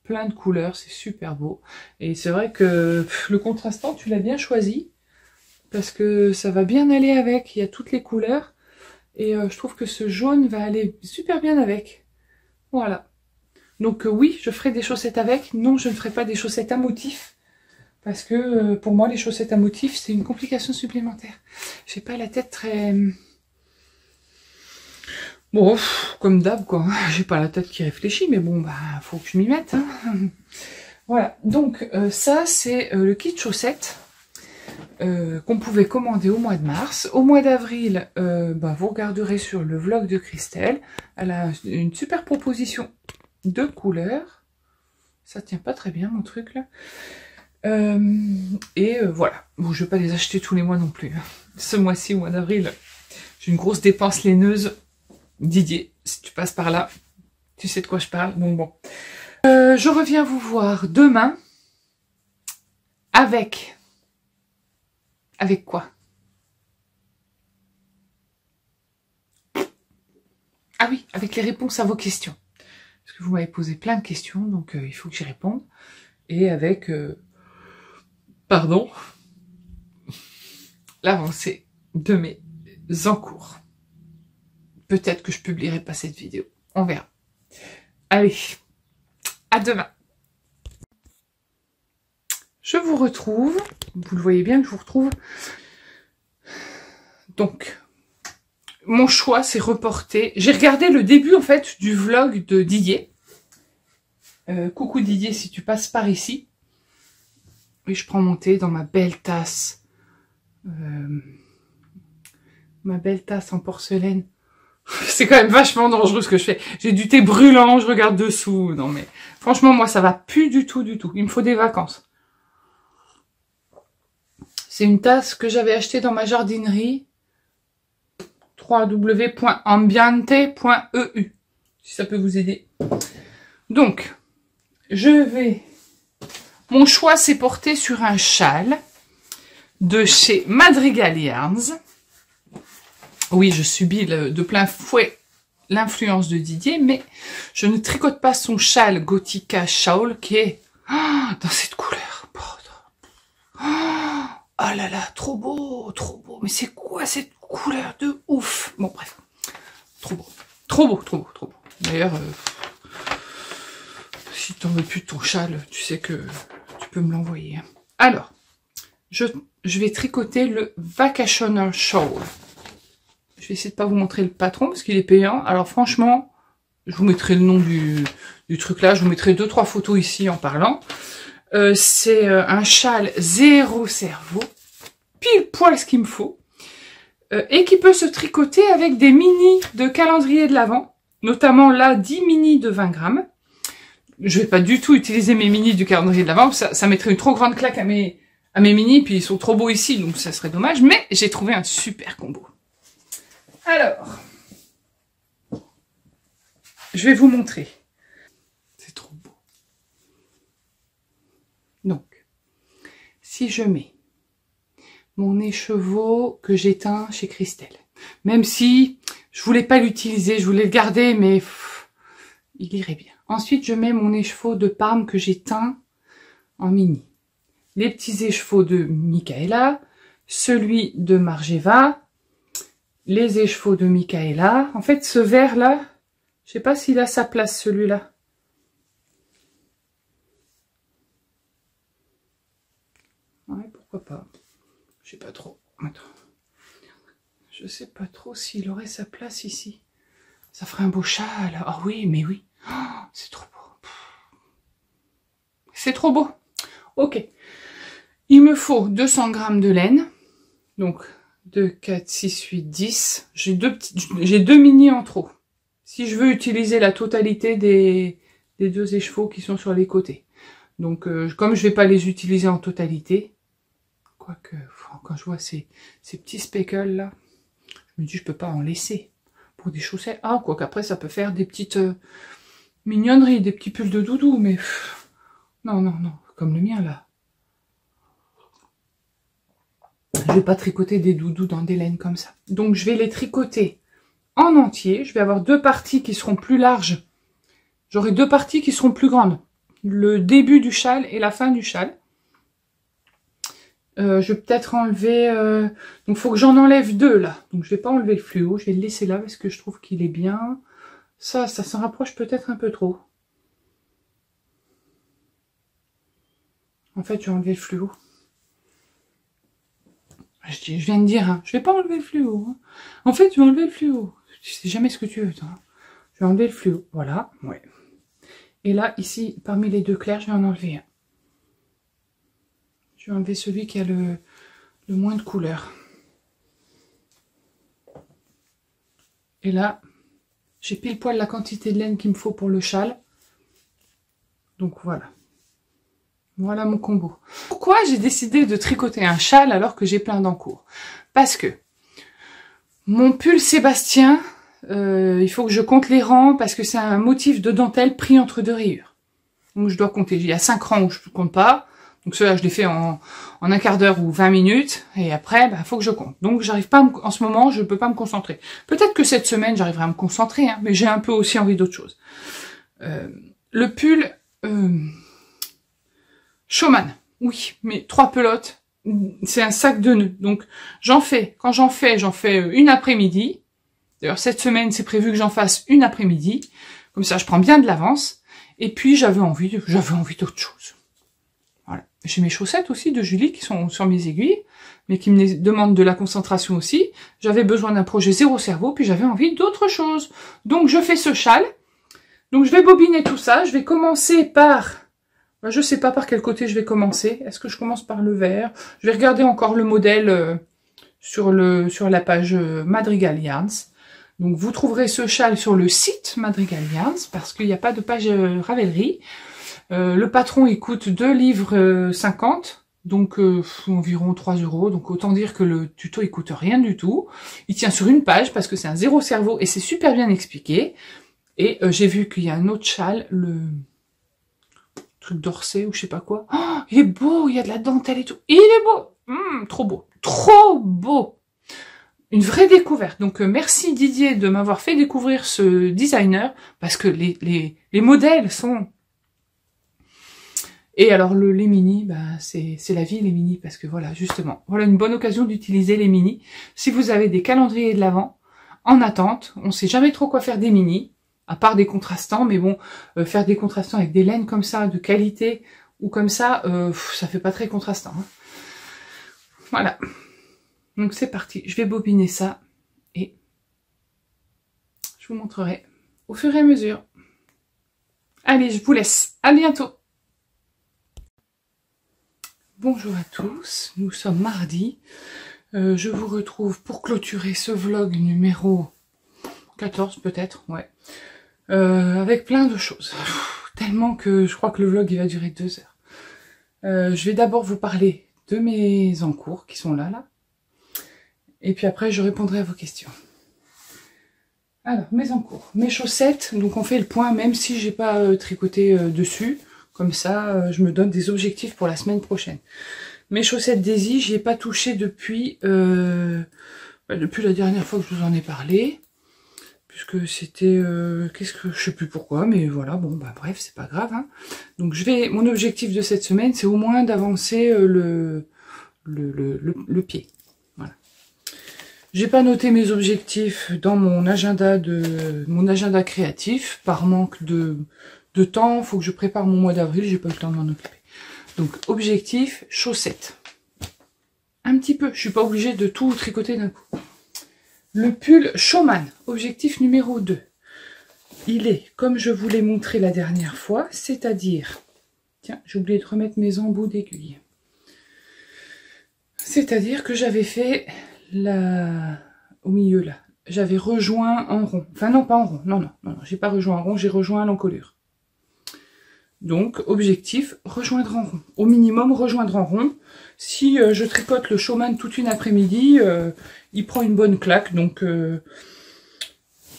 Speaker 1: Plein de couleurs, c'est super beau. Et c'est vrai que le contrastant, tu l'as bien choisi, parce que ça va bien aller avec. Il y a toutes les couleurs. Et je trouve que ce jaune va aller super bien avec. Voilà. Donc oui, je ferai des chaussettes avec. Non, je ne ferai pas des chaussettes à motifs. Parce que pour moi, les chaussettes à motifs, c'est une complication supplémentaire. J'ai pas la tête très... Bon, comme d'hab, quoi. J'ai pas la tête qui réfléchit, mais bon, bah, faut que je m'y mette. Hein. Voilà. Donc ça, c'est le kit chaussettes. Qu'on pouvait commander au mois de mars. Au mois d'avril, bah, vous regarderez sur le vlog de Christelle. Elle a une super proposition de couleurs. Ça tient pas très bien mon truc là. Voilà. Bon, je vais pas les acheter tous les mois non plus. Ce mois-ci, au mois d'avril, j'ai une grosse dépense laineuse. Didier, si tu passes par là, tu sais de quoi je parle. Donc bon. Je reviens vous voir demain avec... Avec quoi? Ah oui, avec les réponses à vos questions. Parce que vous m'avez posé plein de questions, donc il faut que j'y réponde. Et avec, pardon, l'avancée de mes encours. Peut-être que je publierai pas cette vidéo. On verra. Allez, à demain. Je vous retrouve. Vous le voyez bien que je vous retrouve. Donc, mon choix s'est reporté. J'ai regardé le début, en fait, du vlog de Didier. Coucou Didier, si tu passes par ici. Et je prends mon thé dans ma belle tasse. Ma belle tasse en porcelaine. C'est quand même vachement dangereux ce que je fais. J'ai du thé brûlant, je regarde dessous. Non mais, franchement, moi, ça va plus du tout, du tout. Il me faut des vacances. C'est une tasse que j'avais achetée dans ma jardinerie. www.ambiente.eu si ça peut vous aider. Donc, mon choix s'est porté sur un châle de chez Madrigal Yarns. Oui, je subis de plein fouet l'influence de Didier, mais je ne tricote pas son châle Gothica Shawl qui est dans cette couleur. Oh là là, trop beau, trop beau. Mais c'est quoi cette couleur de ouf? Bon, bref. Trop beau. Trop beau, trop beau, trop beau. D'ailleurs, si t'en veux plus de ton châle, tu sais que tu peux me l'envoyer. Alors, je vais tricoter le Vacationer Shawl. Je vais essayer de pas vous montrer le patron parce qu'il est payant. Alors franchement, je vous mettrai le nom du truc là. Je vous mettrai 2-3 photos ici en parlant. C'est un châle zéro cerveau. Pile poil ce qu'il me faut. Et qui peut se tricoter avec des mini de calendrier de l'Avent. Notamment là, 10 mini de 20 grammes. Je vais pas du tout utiliser mes mini du calendrier de l'Avent. Ça mettrait une trop grande claque à mes mini. Puis ils sont trop beaux ici. Donc ça serait dommage. Mais j'ai trouvé un super combo. Alors, je vais vous montrer. C'est trop beau. Donc, si je mets mon écheveau que j'éteins chez Christelle, même si je voulais pas l'utiliser, je voulais le garder, mais il irait bien. Ensuite, je mets mon écheveau de Parme que j'éteins en mini. Les petits écheveaux de Michaela, celui de Margeva, les écheveaux de Michaela. En fait, ce vert-là, je sais pas s'il a sa place, celui-là. Ouais, pourquoi pas. Je sais pas trop. Attends. Je sais pas trop s'il aurait sa place ici. Ça ferait un beau châle. Oh oui, mais oui. Oh, c'est trop beau. C'est trop beau. Ok. Il me faut 200 grammes de laine. Donc, 2, 4, 6, 8, 10. J'ai deux mini en trop. Si je veux utiliser la totalité des 2 écheveaux qui sont sur les côtés. Donc, comme je vais pas les utiliser en totalité, quoique, quand je vois ces petits speckles là, je me dis je peux pas en laisser pour des chaussettes. Ah, quoi qu'après ça peut faire des petites mignonneries, des petits pulls de doudou, mais non, non, non, comme le mien là. Je vais pas tricoter des doudous dans des laines comme ça. Donc je vais les tricoter en entier. Je vais avoir 2 parties qui seront plus larges. J'aurai 2 parties qui seront plus grandes. Le début du châle et la fin du châle. Je vais peut-être enlever... donc, il faut que j'en enlève 2, là. Donc, je vais pas enlever le fluo. Je vais le laisser là parce que je trouve qu'il est bien. Ça s'en rapproche peut-être un peu trop. En fait, je vais enlever le fluo. Je viens de dire, hein, je vais pas enlever le fluo. Hein. En fait, je vais enlever le fluo. Tu sais jamais ce que tu veux, toi. Je vais enlever le fluo. Voilà. Ouais. Et là, ici, parmi les 2 clairs, je vais en enlever un. Je vais enlever celui qui a le moins de couleurs. Et là, j'ai pile poil la quantité de laine qu'il me faut pour le châle. Donc voilà. Voilà mon combo. Pourquoi j'ai décidé de tricoter un châle alors que j'ai plein d'encours? Parce que mon pull Sébastien, il faut que je compte les rangs parce que c'est un motif de dentelle pris entre 2 rayures. Donc je dois compter. Il y a 5 rangs où je ne compte pas. Donc ceux-là, je les fais en un quart d'heure ou 20 minutes. Et après, bah, faut que je compte. Donc j'arrive pas, en ce moment, je peux pas me concentrer. Peut-être que cette semaine, j'arriverai à me concentrer, hein, mais j'ai un peu aussi envie d'autre chose. Le pull Showman, oui, mais 3 pelotes, c'est un sac de nœuds. Donc quand j'en fais une après-midi. D'ailleurs, cette semaine, c'est prévu que j'en fasse une après-midi. Comme ça, je prends bien de l'avance. Et puis, j'avais envie d'autre chose. Voilà. J'ai mes chaussettes aussi de Julie qui sont sur mes aiguilles, mais qui me demandent de la concentration aussi. J'avais besoin d'un projet zéro cerveau, puis j'avais envie d'autre chose. Donc, je fais ce châle. Donc, je vais bobiner tout ça. Je vais commencer par... Je sais pas par quel côté je vais commencer. Est-ce que je commence par le vert? Je vais regarder encore le modèle sur la page Madrigal Yarns. Donc, vous trouverez ce châle sur le site Madrigal Yarns, parce qu'il n'y a pas de page Ravelry. Le patron, il coûte 2,50 livres, donc environ 3 €. Donc, autant dire que le tuto, il coûte rien du tout. Il tient sur une page, parce que c'est un zéro cerveau, et c'est super bien expliqué. Et j'ai vu qu'il y a un autre châle, le truc d'Orsay, ou je sais pas quoi. Oh, il est beau, il y a de la dentelle et tout. Il est beau, trop beau, trop beau. Une vraie découverte. Donc, merci Didier de m'avoir fait découvrir ce designer, parce que les modèles sont... Et alors, les mini, bah, c'est la vie, les mini, parce que voilà, justement, voilà une bonne occasion d'utiliser les mini. Si vous avez des calendriers de l'Avent en attente, on sait jamais trop quoi faire des mini, à part des contrastants, mais bon, faire des contrastants avec des laines comme ça, de qualité, ou comme ça fait pas très contrastant. Hein. Voilà. Donc c'est parti, je vais bobiner ça et je vous montrerai au fur et à mesure. Allez, je vous laisse. À bientôt. Bonjour à tous, nous sommes mardi. Je vous retrouve pour clôturer ce vlog numéro 14 peut-être, ouais. Avec plein de choses. Tellement que je crois que le vlog il va durer 2 heures. Je vais d'abord vous parler de mes encours qui sont là. Et puis après je répondrai à vos questions. Alors, mes encours. Mes chaussettes, donc on fait le point, même si j'ai pas tricoté dessus. Comme ça, je me donne des objectifs pour la semaine prochaine. Mes chaussettes Daisy, j'y ai pas touché depuis la dernière fois que je vous en ai parlé. Puisque c'était... je sais plus pourquoi, mais voilà, bon, bah bref, c'est pas grave. Hein. Donc mon objectif de cette semaine, c'est au moins d'avancer le pied. Voilà. J'ai pas noté mes objectifs dans mon agenda créatif, par manque de temps, faut que je prépare mon mois d'avril, j'ai pas eu le temps de m'en occuper. Donc, objectif, chaussettes. Un petit peu, je suis pas obligée de tout tricoter d'un coup. Le pull Showman, objectif numéro 2. Il est, comme je vous l'ai montré la dernière fois, c'est-à-dire... Tiens, j'ai oublié de remettre mes embouts d'aiguille. C'est-à-dire que j'avais fait au milieu là. J'avais rejoint en rond. Enfin non, pas en rond. Non, j'ai pas rejoint en rond, j'ai rejoint à l'encolure. Donc, objectif, rejoindre en rond. Au minimum, rejoindre en rond. Si je tricote le Showman toute une après-midi, il prend une bonne claque. Donc,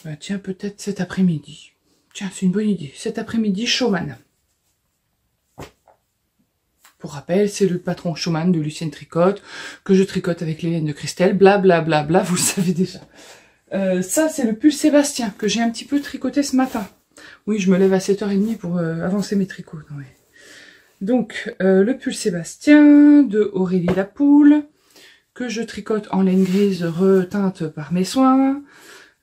Speaker 1: bah, tiens, peut-être cet après-midi. Tiens, c'est une bonne idée. Cet après-midi, Showman. Pour rappel, c'est le patron Showman de Lucienne Tricote, que je tricote avec les laines de Christelle, blablabla, vous le savez déjà. Ça, c'est le pull Sébastien, que j'ai un petit peu tricoté ce matin. Oui, je me lève à 7h30 pour avancer mes tricots. Non, mais... Donc, le pull Sébastien de Aurélie Lapoule, que je tricote en laine grise reteinte par mes soins.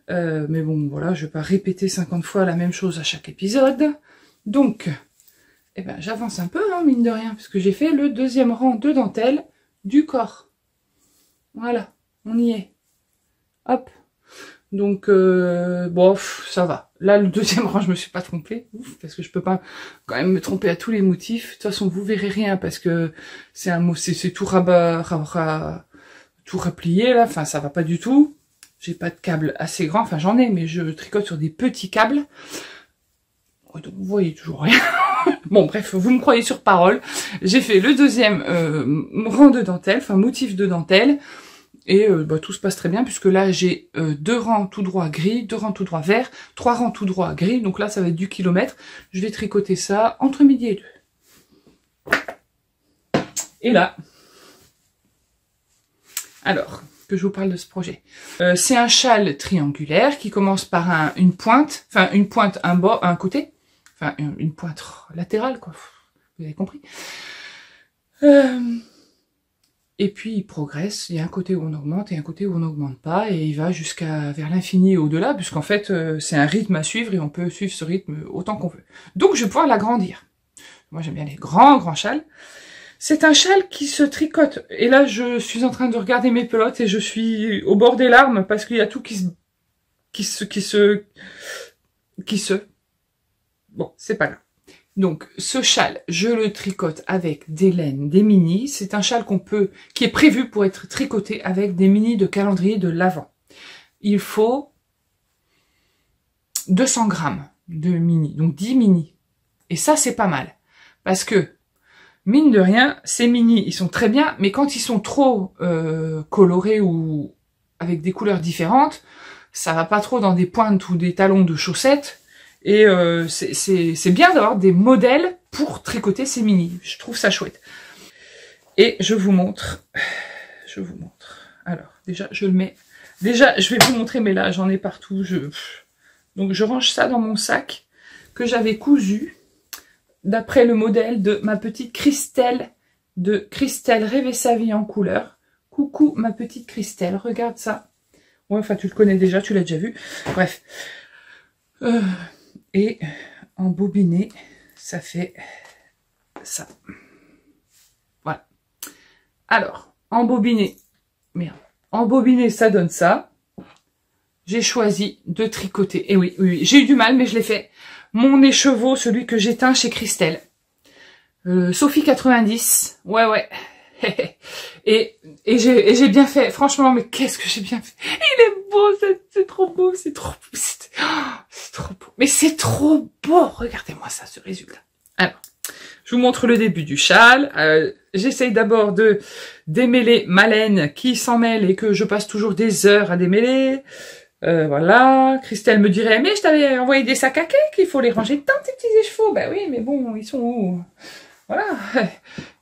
Speaker 1: Mais bon, voilà, je vais pas répéter 50 fois la même chose à chaque épisode. Donc, eh ben, j'avance un peu, hein, mine de rien, parce que j'ai fait le 2e rang de dentelle du corps. Voilà, on y est. Hop. Donc, bon, ça va. Là, le 2e rang, je me suis pas trompée, ouf, parce que je peux pas quand même me tromper à tous les motifs. De toute façon, vous verrez rien, parce que c'est tout tout replié, là. Enfin, ça va pas du tout. J'ai pas de câble assez grand. Enfin, j'en ai, mais je tricote sur des petits câbles. Donc, vous voyez toujours rien. Bon, bref, vous me croyez sur parole. J'ai fait le 2e rang de dentelle, enfin, motif de dentelle. Et bah, tout se passe très bien, puisque là, j'ai 2 rangs tout droit gris, 2 rangs tout droit vert, 3 rangs tout droit gris. Donc là, ça va être du kilomètre. Je vais tricoter ça entre midi et 2. Et là, alors, que je vous parle de ce projet. C'est un châle triangulaire qui commence par une pointe, un côté, enfin une pointe latérale, quoi. Vous avez compris. Et puis il progresse, il y a un côté où on augmente et un côté où on n'augmente pas, et il va vers l'infini et au-delà, puisqu'en fait c'est un rythme à suivre et on peut suivre ce rythme autant qu'on veut. Donc je vais pouvoir l'agrandir. Moi j'aime bien les grands châles. C'est un châle qui se tricote, et là je suis en train de regarder mes pelotes et je suis au bord des larmes parce qu'il y a tout qui se... Bon, c'est pas grave. Donc, ce châle, je le tricote avec des laines, des mini. C'est un châle qui est prévu pour être tricoté avec des mini de calendrier de l'Avent. Il faut 200 grammes de mini, donc 10 mini. Et ça, c'est pas mal. Parce que, mine de rien, ces mini, ils sont très bien, mais quand ils sont trop colorés ou avec des couleurs différentes, ça va pas trop dans des pointes ou des talons de chaussettes. Et c'est bien d'avoir des modèles pour tricoter ces mini. Je trouve ça chouette. Et je vous montre. Alors, déjà, je le mets. Déjà, je vais vous montrer, mais là, j'en ai partout. Donc, je range ça dans mon sac que j'avais cousu d'après le modèle de ma petite Christelle, de Christelle Rêver sa vie en couleur. Coucou, ma petite Christelle, regarde ça. Ouais, enfin, tu le connais déjà, tu l'as déjà vu. Bref. Et en bobiné, ça fait ça. Voilà. Alors, embobiner. Merde. Embobiner, ça donne ça. J'ai choisi de tricoter. Et oui, j'ai eu du mal, mais je l'ai fait. Mon écheveau, celui que j'ai teint chez Christelle. Sophie 90. Ouais. et j'ai bien fait. Franchement, mais qu'est-ce que j'ai bien fait. Il est beau, c'est trop beau, c'est trop beau. C'est trop beau. Mais c'est trop beau. Regardez-moi ça, ce résultat. Alors, je vous montre le début du châle. J'essaye d'abord de démêler ma laine qui s'en mêle et que je passe toujours des heures à démêler. Voilà. Christelle me dirait, mais je t'avais envoyé des sacs à cake, il faut les ranger dedans, tes petits écheveaux. Ben oui, mais bon, ils sont où? Voilà.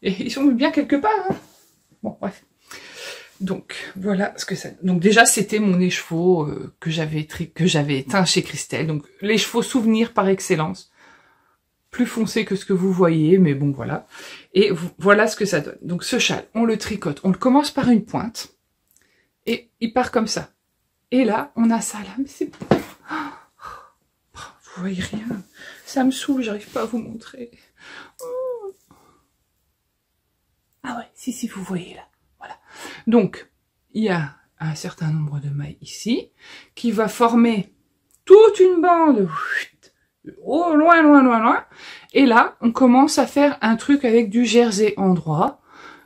Speaker 1: Et ils sont bien quelque part. Hein. Bon, bref. Donc, voilà ce que ça... Donc déjà, c'était mon écheveau que j'avais teint chez Christelle. Donc, l'écheveau souvenir par excellence. Plus foncé que ce que vous voyez, mais bon, voilà. Et voilà ce que ça donne. Donc, ce châle, on le tricote. On le commence par une pointe. Et il part comme ça. Et là, on a ça là. Mais c'est... Vous voyez rien. Ça me saoule, j'arrive pas à vous montrer. Ah ouais, si, vous voyez là. Voilà. Donc, il y a un certain nombre de mailles ici, qui va former toute une bande. Oh, loin. Et là, on commence à faire un truc avec du jersey endroit.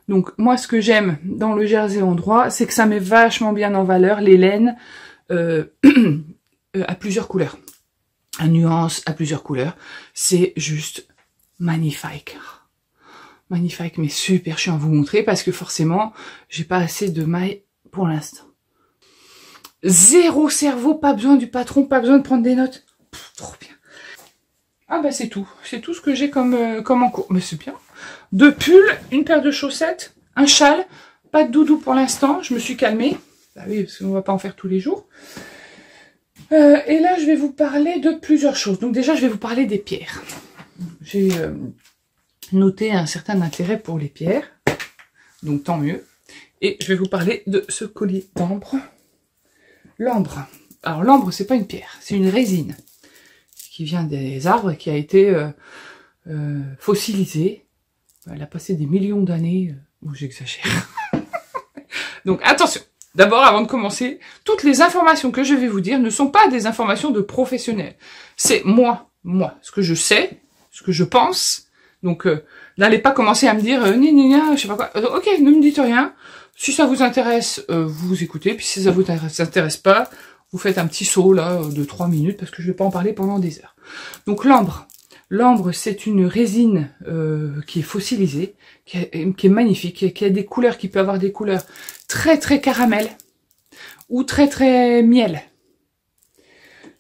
Speaker 1: Donc, moi, ce que j'aime dans le jersey endroit, c'est que ça met vachement bien en valeur les laines à plusieurs couleurs. À nuances, à plusieurs couleurs. C'est juste magnifique. Magnifique, mais super chiant à vous montrer parce que forcément, j'ai pas assez de mailles pour l'instant. Zéro cerveau, pas besoin du patron, pas besoin de prendre des notes. Pff, trop bien. Ah bah c'est tout ce que j'ai comme en cours. Mais c'est bien. 2 pulls, une paire de chaussettes, un châle, pas de doudou pour l'instant, je me suis calmée. Bah oui, parce qu'on va pas en faire tous les jours. Et là, je vais vous parler de plusieurs choses. Donc déjà, je vais vous parler des pierres. J'ai noté un certain intérêt pour les pierres, donc tant mieux. Et je vais vous parler de ce collier d'ambre. L'ambre. Alors l'ambre, c'est pas une pierre, c'est une résine qui vient des arbres, qui a été fossilisée. Elle a passé des millions d'années. Bon, j'exagère. Donc attention. D'abord, avant de commencer, toutes les informations que je vais vous dire ne sont pas des informations de professionnels. C'est moi, ce que je sais, ce que je pense. Donc, n'allez pas commencer à me dire, je sais pas quoi. Ok, ne me dites rien. Si ça vous intéresse, vous écoutez. Puis si ça vous intéresse pas, vous faites un petit saut là de 3 minutes parce que je vais pas en parler pendant des heures. Donc l'ambre. L'ambre, c'est une résine qui est fossilisée, qui est magnifique, qui a des couleurs, qui peut avoir des couleurs très caramel ou très miel.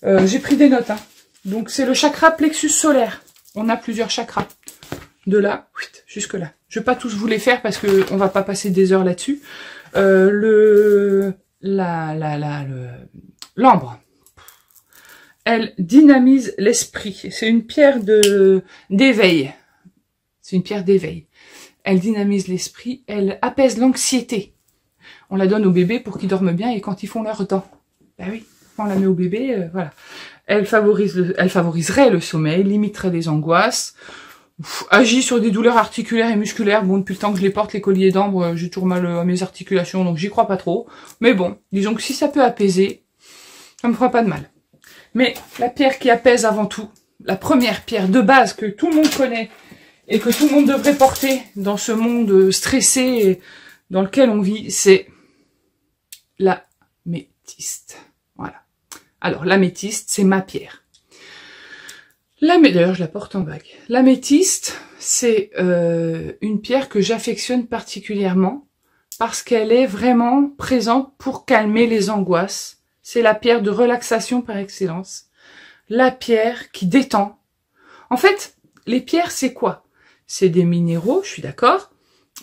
Speaker 1: J'ai pris des notes. Hein. Donc c'est le chakra plexus solaire. On a plusieurs chakras. De là jusque là. Je vais pas tous vous les faire parce que on va pas passer des heures là-dessus. L'ambre. Elle dynamise l'esprit. C'est une pierre d'éveil. C'est une pierre d'éveil. Elle dynamise l'esprit. Elle apaise l'anxiété. On la donne aux bébés pour qu'ils dorment bien et quand ils font leurs dents. Ben oui, quand on la met au bébé, voilà. Elle favoriserait le sommeil, limiterait les angoisses, agit sur des douleurs articulaires et musculaires. Bon, depuis le temps que je les porte, les colliers d'ambre, j'ai toujours mal à mes articulations, donc j'y crois pas trop. Mais bon, disons que si ça peut apaiser, ça me fera pas de mal. Mais la pierre qui apaise avant tout, la première pierre de base que tout le monde connaît et que tout le monde devrait porter dans ce monde stressé dans lequel on vit, c'est l'améthyste. Voilà. Alors, l'améthyste, c'est ma pierre. D'ailleurs, je la porte en bague. L'améthyste, c'est une pierre que j'affectionne particulièrement parce qu'elle est vraiment présente pour calmer les angoisses. C'est la pierre de relaxation par excellence. La pierre qui détend. En fait, les pierres, c'est quoi? C'est des minéraux, je suis d'accord,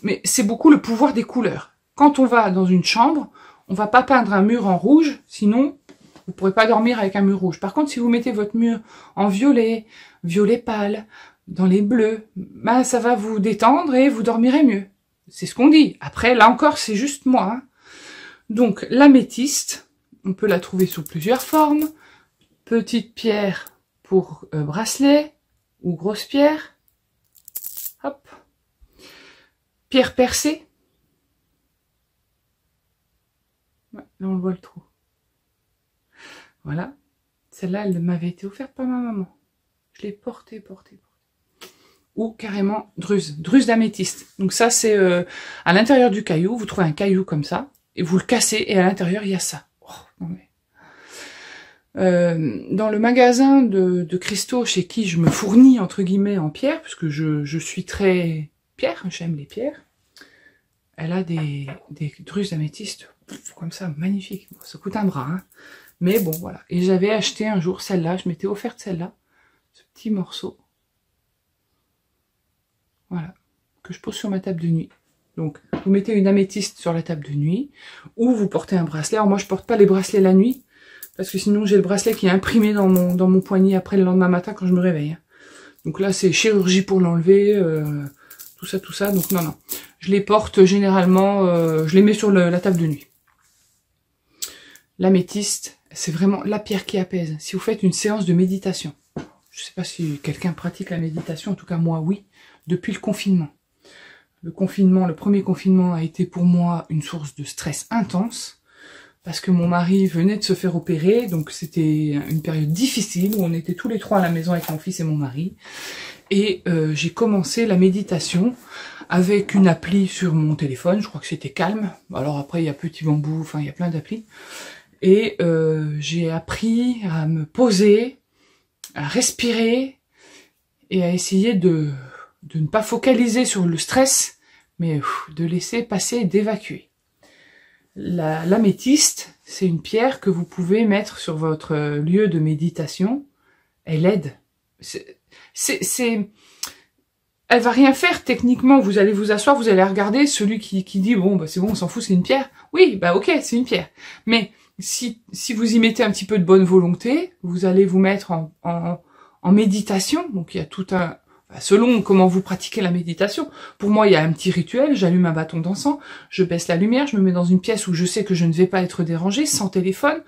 Speaker 1: mais c'est beaucoup le pouvoir des couleurs. Quand on va dans une chambre, on va pas peindre un mur en rouge, sinon vous pourrez pas dormir avec un mur rouge. Par contre, si vous mettez votre mur en violet, violet pâle, dans les bleus, ben, ça va vous détendre et vous dormirez mieux. C'est ce qu'on dit. Après, là encore, c'est juste moi. Hein. Donc, l'améthyste, on peut la trouver sous plusieurs formes. Petite pierre pour bracelet ou grosse pierre. Hop. Pierre percée. Là, on voit le trou. Voilà. Celle-là, elle m'avait été offerte par ma maman. Je l'ai portée. Ou carrément druse d'améthyste. Donc ça, c'est à l'intérieur du caillou. Vous trouvez un caillou comme ça, et vous le cassez, et à l'intérieur, il y a ça. Oh, non mais... dans le magasin de cristaux chez qui je me fournis, entre guillemets, en pierre, parce que je suis très pierre, j'aime les pierres, elle a des drusses d'améthyste, comme ça, magnifique. Bon, ça coûte un bras, hein. Mais bon, voilà. Et j'avais acheté un jour celle-là, je m'étais offerte celle-là, ce petit morceau. Voilà, que je pose sur ma table de nuit. Donc, vous mettez une améthyste sur la table de nuit, ou vous portez un bracelet. Alors moi, je porte pas les bracelets la nuit, parce que sinon j'ai le bracelet qui est imprimé dans mon poignet après le lendemain matin quand je me réveille. Donc là, c'est chirurgie pour l'enlever, tout ça. Donc non. Je les porte généralement, je les mets sur la table de nuit. L'améthyste, c'est vraiment la pierre qui apaise. Si vous faites une séance de méditation, je sais pas si quelqu'un pratique la méditation, en tout cas moi oui, depuis le confinement. Le premier confinement a été pour moi une source de stress intense, parce que mon mari venait de se faire opérer, donc c'était une période difficile, où on était tous les trois à la maison avec mon fils et mon mari, et j'ai commencé la méditation avec une appli sur mon téléphone, je crois que c'était Calme, alors après il y a Petit Bambou, enfin il y a plein d'applis, et j'ai appris à me poser, à respirer, et à essayer de ne pas focaliser sur le stress, mais de laisser passer, d'évacuer. L'améthyste, c'est une pierre que vous pouvez mettre sur votre lieu de méditation. Elle aide. Elle va rien faire techniquement. Vous allez vous asseoir, vous allez regarder celui qui dit bon bah c'est bon, on s'en fout, c'est une pierre. Oui, bah ok, c'est une pierre. Mais si vous y mettez un petit peu de bonne volonté, vous allez vous mettre en méditation. Donc il y a tout un... Selon comment vous pratiquez la méditation, pour moi il y a un petit rituel, j'allume un bâton d'encens, je baisse la lumière, je me mets dans une pièce où je sais que je ne vais pas être dérangée, sans téléphone,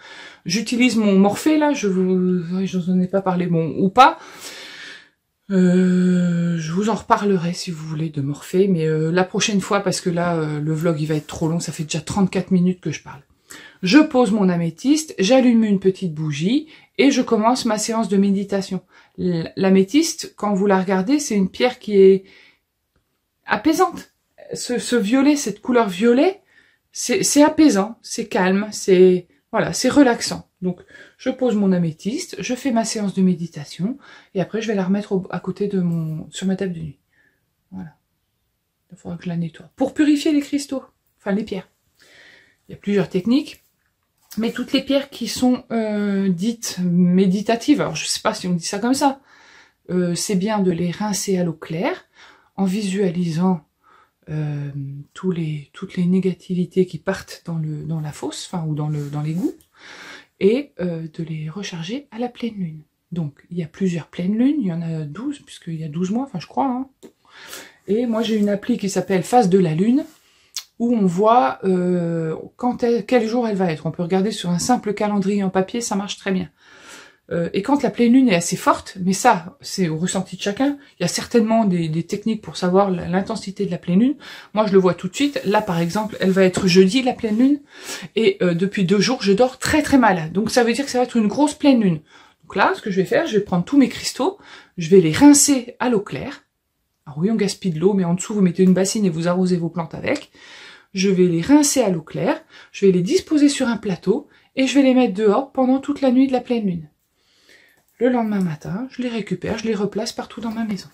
Speaker 1: j'utilise mon Morphée là, je n'en ai pas parlé, bon, ou pas, je vous en reparlerai si vous voulez de Morphée, mais la prochaine fois, parce que là le vlog il va être trop long, ça fait déjà 34 minutes que je parle. Je pose mon améthyste, j'allume une petite bougie et je commence ma séance de méditation. L'améthyste, quand vous la regardez, c'est une pierre qui est apaisante. Ce violet, cette couleur violet, c'est apaisant, c'est calme, c'est voilà, c'est relaxant. Donc, je pose mon améthyste, je fais ma séance de méditation et après je vais la remettre à côté de sur ma table de nuit. Voilà. Il faudra que je la nettoie. Pour purifier les cristaux, enfin les pierres. Il y a plusieurs techniques. Mais toutes les pierres qui sont dites méditatives, alors je sais pas si on dit ça comme ça, c'est bien de les rincer à l'eau claire, en visualisant toutes les négativités qui partent dans la fosse, enfin ou dans l'égout, et de les recharger à la pleine lune. Donc il y a plusieurs pleines lunes, il y en a 12, puisqu'il y a 12 mois, enfin je crois, hein. Et moi j'ai une appli qui s'appelle Face de la Lune, où on voit quel jour elle va être. On peut regarder sur un simple calendrier en papier, ça marche très bien. Et quand la pleine lune est assez forte, mais ça, c'est au ressenti de chacun, il y a certainement des techniques pour savoir l'intensité de la pleine lune. Moi, je le vois tout de suite. Là, par exemple, elle va être jeudi, la pleine lune, et depuis 2 jours, je dors très très mal. Donc ça veut dire que ça va être une grosse pleine lune. Donc là, ce que je vais faire, je vais prendre tous mes cristaux, je vais les rincer à l'eau claire. Alors oui, on gaspille de l'eau, mais en dessous, vous mettez une bassine et vous arrosez vos plantes avec. Je vais les rincer à l'eau claire, je vais les disposer sur un plateau et je vais les mettre dehors pendant toute la nuit de la pleine lune. Le lendemain matin, je les récupère, je les replace partout dans ma maison.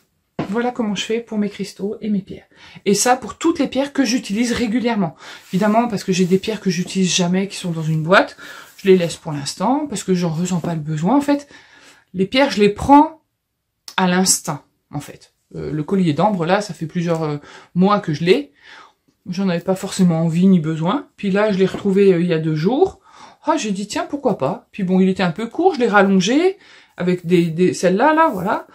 Speaker 1: Voilà comment je fais pour mes cristaux et mes pierres. Et ça pour toutes les pierres que j'utilise régulièrement. Évidemment, parce que j'ai des pierres que j'utilise jamais qui sont dans une boîte, je les laisse pour l'instant parce que j'en ressens pas le besoin. En fait, les pierres, je les prends à l'instinct, en fait. Le collier d'ambre, là, ça fait plusieurs mois que je l'ai. J'en avais pas forcément envie ni besoin. Puis là, je l'ai retrouvé il y a 2 jours. Ah, j'ai dit, tiens, pourquoi pas. Puis bon, il était un peu court, je l'ai rallongé avec celles-là, là, voilà.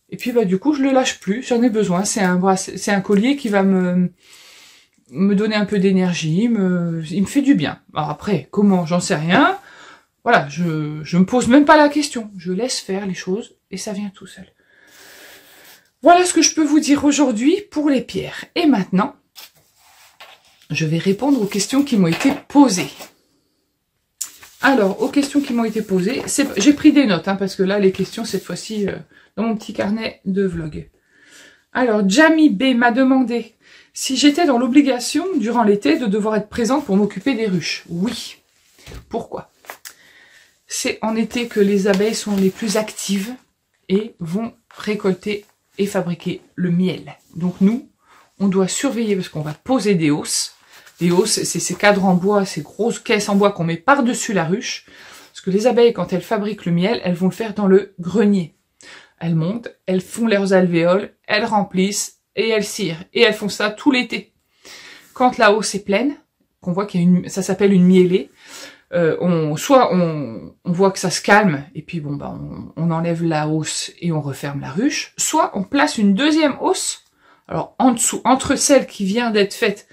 Speaker 1: Et puis, bah, du coup, je le lâche plus. J'en ai besoin. C'est un collier qui va me donner un peu d'énergie. Il me fait du bien. Alors après, comment? J'en sais rien. Voilà, je me pose même pas la question. Je laisse faire les choses et ça vient tout seul. Voilà ce que je peux vous dire aujourd'hui pour les pierres. Et maintenant, je vais répondre aux questions qui m'ont été posées. Alors, aux questions qui m'ont été posées, j'ai pris des notes, hein, parce que là, les questions, cette fois-ci, dans mon petit carnet de vlog. Alors, Jamie B m'a demandé si j'étais dans l'obligation, durant l'été, de devoir être présente pour m'occuper des ruches. Oui. Pourquoi? C'est en été que les abeilles sont les plus actives et vont récolter et fabriquer le miel. Donc nous, on doit surveiller parce qu'on va poser des hausses. Les hausses, c'est ces cadres en bois, ces grosses caisses en bois qu'on met par-dessus la ruche. Parce que les abeilles, quand elles fabriquent le miel, elles vont le faire dans le grenier. Elles montent, elles font leurs alvéoles, elles remplissent et elles cirent. Et elles font ça tout l'été. Quand la hausse est pleine, qu'on voit qu'il y a ça s'appelle une mielée, on voit que ça se calme et puis bon bah on enlève la hausse et on referme la ruche, soit on place une deuxième hausse, alors en dessous, entre celle qui vient d'être faite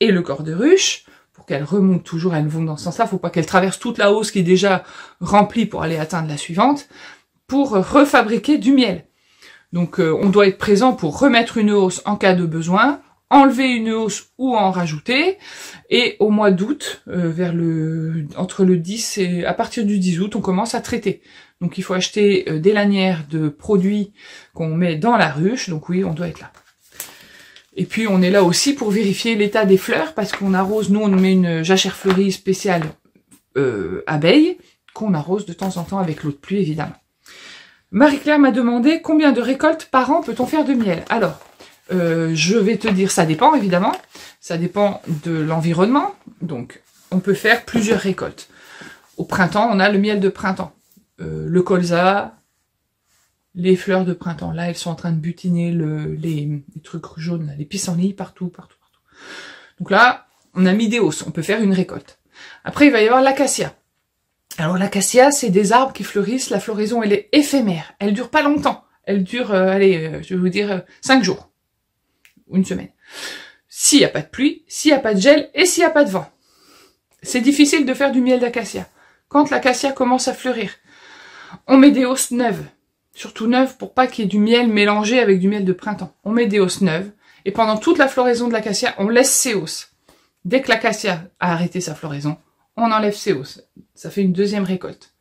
Speaker 1: et le corps de ruche, pour qu'elle remonte toujours, elles vont dans ce sens-là, faut pas qu'elle traverse toute la hausse qui est déjà remplie pour aller atteindre la suivante, pour refabriquer du miel. Donc on doit être présent pour remettre une hausse en cas de besoin, enlever une hausse ou en rajouter, et au mois d'août, entre le 10 et à partir du 10 août, on commence à traiter. Donc il faut acheter des lanières de produits qu'on met dans la ruche, donc oui, on doit être là. Et puis on est là aussi pour vérifier l'état des fleurs, parce qu'on arrose, nous on met une jachère fleurie spéciale abeille, qu'on arrose de temps en temps avec l'eau de pluie évidemment. Marie-Claire m'a demandé combien de récoltes par an peut-on faire de miel. Alors, je vais te dire, ça dépend évidemment, ça dépend de l'environnement, donc on peut faire plusieurs récoltes. Au printemps, on a le miel de printemps, le colza, les fleurs de printemps, là elles sont en train de butiner les trucs jaunes, les pissenlits partout. Donc là, on a mis des hausses, on peut faire une récolte. Après il va y avoir l'acacia. Alors l'acacia, c'est des arbres qui fleurissent, la floraison elle est éphémère, elle dure pas longtemps, elle dure, je vais vous dire, 5 jours. Une semaine. S'il n'y a pas de pluie, s'il n'y a pas de gel et s'il n'y a pas de vent. C'est difficile de faire du miel d'acacia. Quand l'acacia commence à fleurir, on met des hausses neuves. Surtout neuves pour pas qu'il y ait du miel mélangé avec du miel de printemps. On met des hausses neuves et pendant toute la floraison de l'acacia, on laisse ses hausses. Dès que l'acacia a arrêté sa floraison, on enlève ses hausses. Ça fait une deuxième récolte.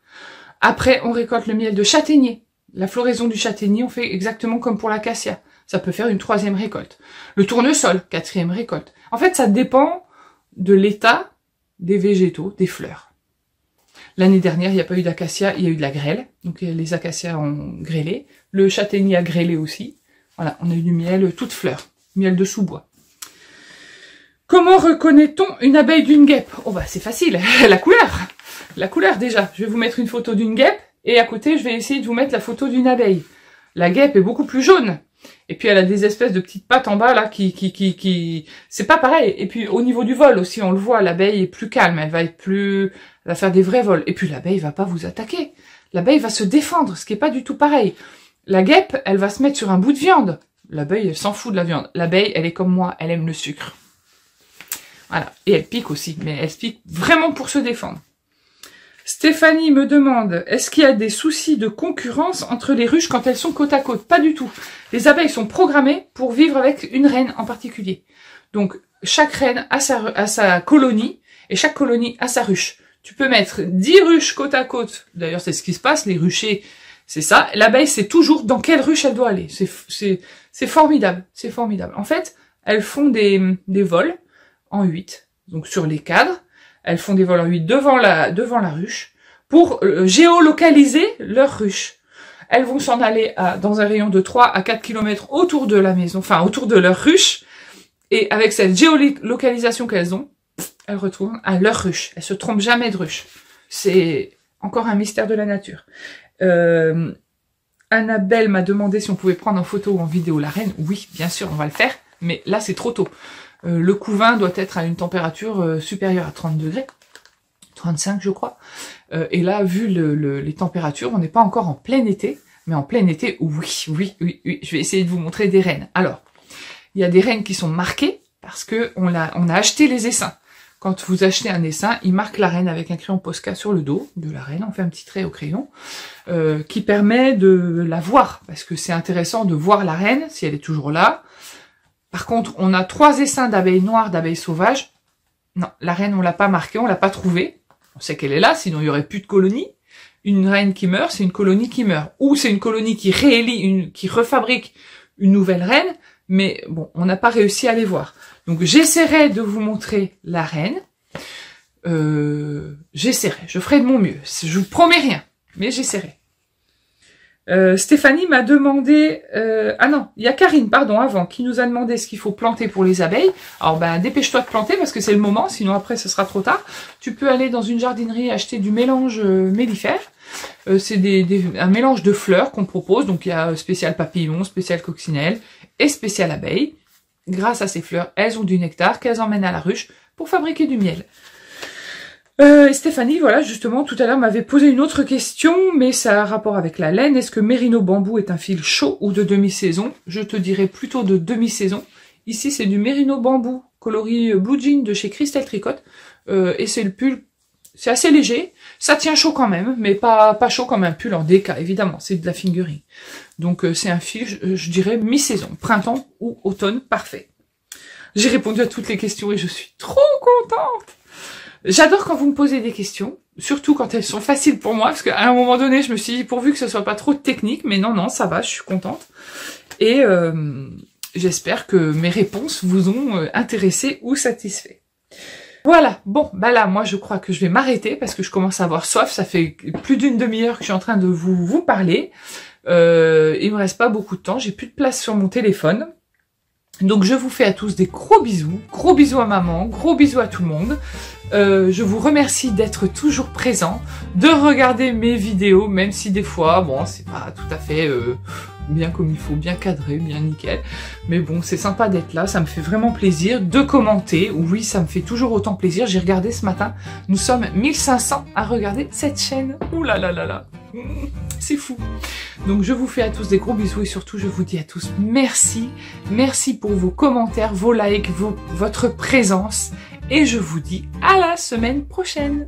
Speaker 1: Après, on récolte le miel de châtaignier. La floraison du châtaignier, on fait exactement comme pour l'acacia. Ça peut faire une troisième récolte. Le tournesol, quatrième récolte. En fait, ça dépend de l'état des végétaux, des fleurs. L'année dernière, il n'y a pas eu d'acacia, il y a eu de la grêle. Donc les acacias ont grêlé. Le châtaignier a grêlé aussi. Voilà, on a eu du miel toute fleur. Miel de sous-bois. Comment reconnaît-on une abeille d'une guêpe? Oh bah c'est facile, la couleur. La couleur déjà. Je vais vous mettre une photo d'une guêpe et à côté, je vais essayer de vous mettre la photo d'une abeille. La guêpe est beaucoup plus jaune. Et puis elle a des espèces de petites pattes en bas là qui c'est pas pareil. Et puis au niveau du vol aussi, on le voit, l'abeille est plus calme, elle va faire des vrais vols. Et puis l'abeille va pas vous attaquer. L'abeille va se défendre, ce qui est pas du tout pareil. La guêpe, elle va se mettre sur un bout de viande. L'abeille, elle s'en fout de la viande. L'abeille, elle est comme moi, elle aime le sucre. Voilà. Et elle pique aussi, mais elle pique vraiment pour se défendre. Stéphanie me demande, est-ce qu'il y a des soucis de concurrence entre les ruches quand elles sont côte à côte? Pas du tout. Les abeilles sont programmées pour vivre avec une reine en particulier. Donc, chaque reine a sa colonie, et chaque colonie a sa ruche. Tu peux mettre 10 ruches côte à côte. D'ailleurs, c'est ce qui se passe, les ruchers, c'est ça. L'abeille sait toujours dans quelle ruche elle doit aller. C'est formidable, c'est formidable. En fait, elles font des vols en 8, donc sur les cadres. Elles font des vols en 8 devant la ruche pour géolocaliser leur ruche. Elles vont s'en aller dans un rayon de 3 à 4 km autour de la maison, enfin autour de leur ruche. Et avec cette géolocalisation qu'elles ont, elles retournent à leur ruche. Elles se trompent jamais de ruche. C'est encore un mystère de la nature. Annabelle m'a demandé si on pouvait prendre en photo ou en vidéo la reine. Oui, bien sûr, on va le faire. Mais là, c'est trop tôt. Le couvain doit être à une température supérieure à 30 degrés, 35 je crois. Et là, vu les températures, on n'est pas encore en plein été, mais en plein été, oui, je vais essayer de vous montrer des reines. Alors, il y a des reines qui sont marquées parce que on a acheté les essaims. Quand vous achetez un essaim, il marque la reine avec un crayon Posca sur le dos de la reine. On fait un petit trait au crayon qui permet de la voir, parce que c'est intéressant de voir la reine si elle est toujours là. Par contre, on a 3 essaims d'abeilles noires, d'abeilles sauvages. Non, la reine, on l'a pas marquée, on l'a pas trouvée. On sait qu'elle est là, sinon il y aurait plus de colonie. Une reine qui meurt, c'est une colonie qui meurt. Ou c'est une colonie qui qui refabrique une nouvelle reine, mais bon, on n'a pas réussi à les voir. Donc j'essaierai de vous montrer la reine. J'essaierai, je ferai de mon mieux. Je vous promets rien, mais j'essaierai. Stéphanie m'a demandé... ah non, il y a Karine, pardon, avant, qui nous a demandé ce qu'il faut planter pour les abeilles. Alors ben, dépêche-toi de planter parce que c'est le moment, sinon après ce sera trop tard. Tu peux aller dans une jardinerie acheter du mélange mellifère. C'est un mélange de fleurs qu'on propose. Donc il y a spécial papillon, spécial coccinelle et spécial abeille. Grâce à ces fleurs, elles ont du nectar qu'elles emmènent à la ruche pour fabriquer du miel. Stéphanie, voilà, justement, tout à l'heure m'avait posé une autre question, mais ça a rapport avec la laine. Est-ce que Merino Bambou est un fil chaud ou de demi-saison? Je te dirais plutôt de demi-saison. Ici, c'est du Merino Bambou coloris Blue Jean de chez Crystal Tricot. Et c'est le pull, c'est assez léger. Ça tient chaud quand même, mais pas chaud comme un pull en DK, évidemment. C'est de la fingering. Donc, c'est un fil, je dirais, mi-saison. Printemps ou automne, parfait. J'ai répondu à toutes les questions et je suis trop contente. J'adore quand vous me posez des questions, surtout quand elles sont faciles pour moi, parce qu'à un moment donné, je me suis dit, pourvu que ce soit pas trop technique, mais non, ça va, je suis contente. Et j'espère que mes réponses vous ont intéressé ou satisfait. Voilà, bon, bah là, moi, je crois que je vais m'arrêter, parce que je commence à avoir soif, ça fait plus d'une demi-heure que je suis en train de vous parler. Il me reste pas beaucoup de temps, j'ai plus de place sur mon téléphone. Donc je vous fais à tous des gros bisous à maman, gros bisous à tout le monde. Je vous remercie d'être toujours présent, de regarder mes vidéos, même si des fois, bon, c'est pas tout à fait bien comme il faut, bien cadré, bien nickel. Mais bon, c'est sympa d'être là, ça me fait vraiment plaisir de commenter. Oui, ça me fait toujours autant plaisir. J'ai regardé ce matin, nous sommes 1500 à regarder cette chaîne. Ouh là là là là, c'est fou. Donc je vous fais à tous des gros bisous et surtout je vous dis à tous merci. Merci pour vos commentaires, vos likes, votre présence. Et je vous dis à la semaine prochaine.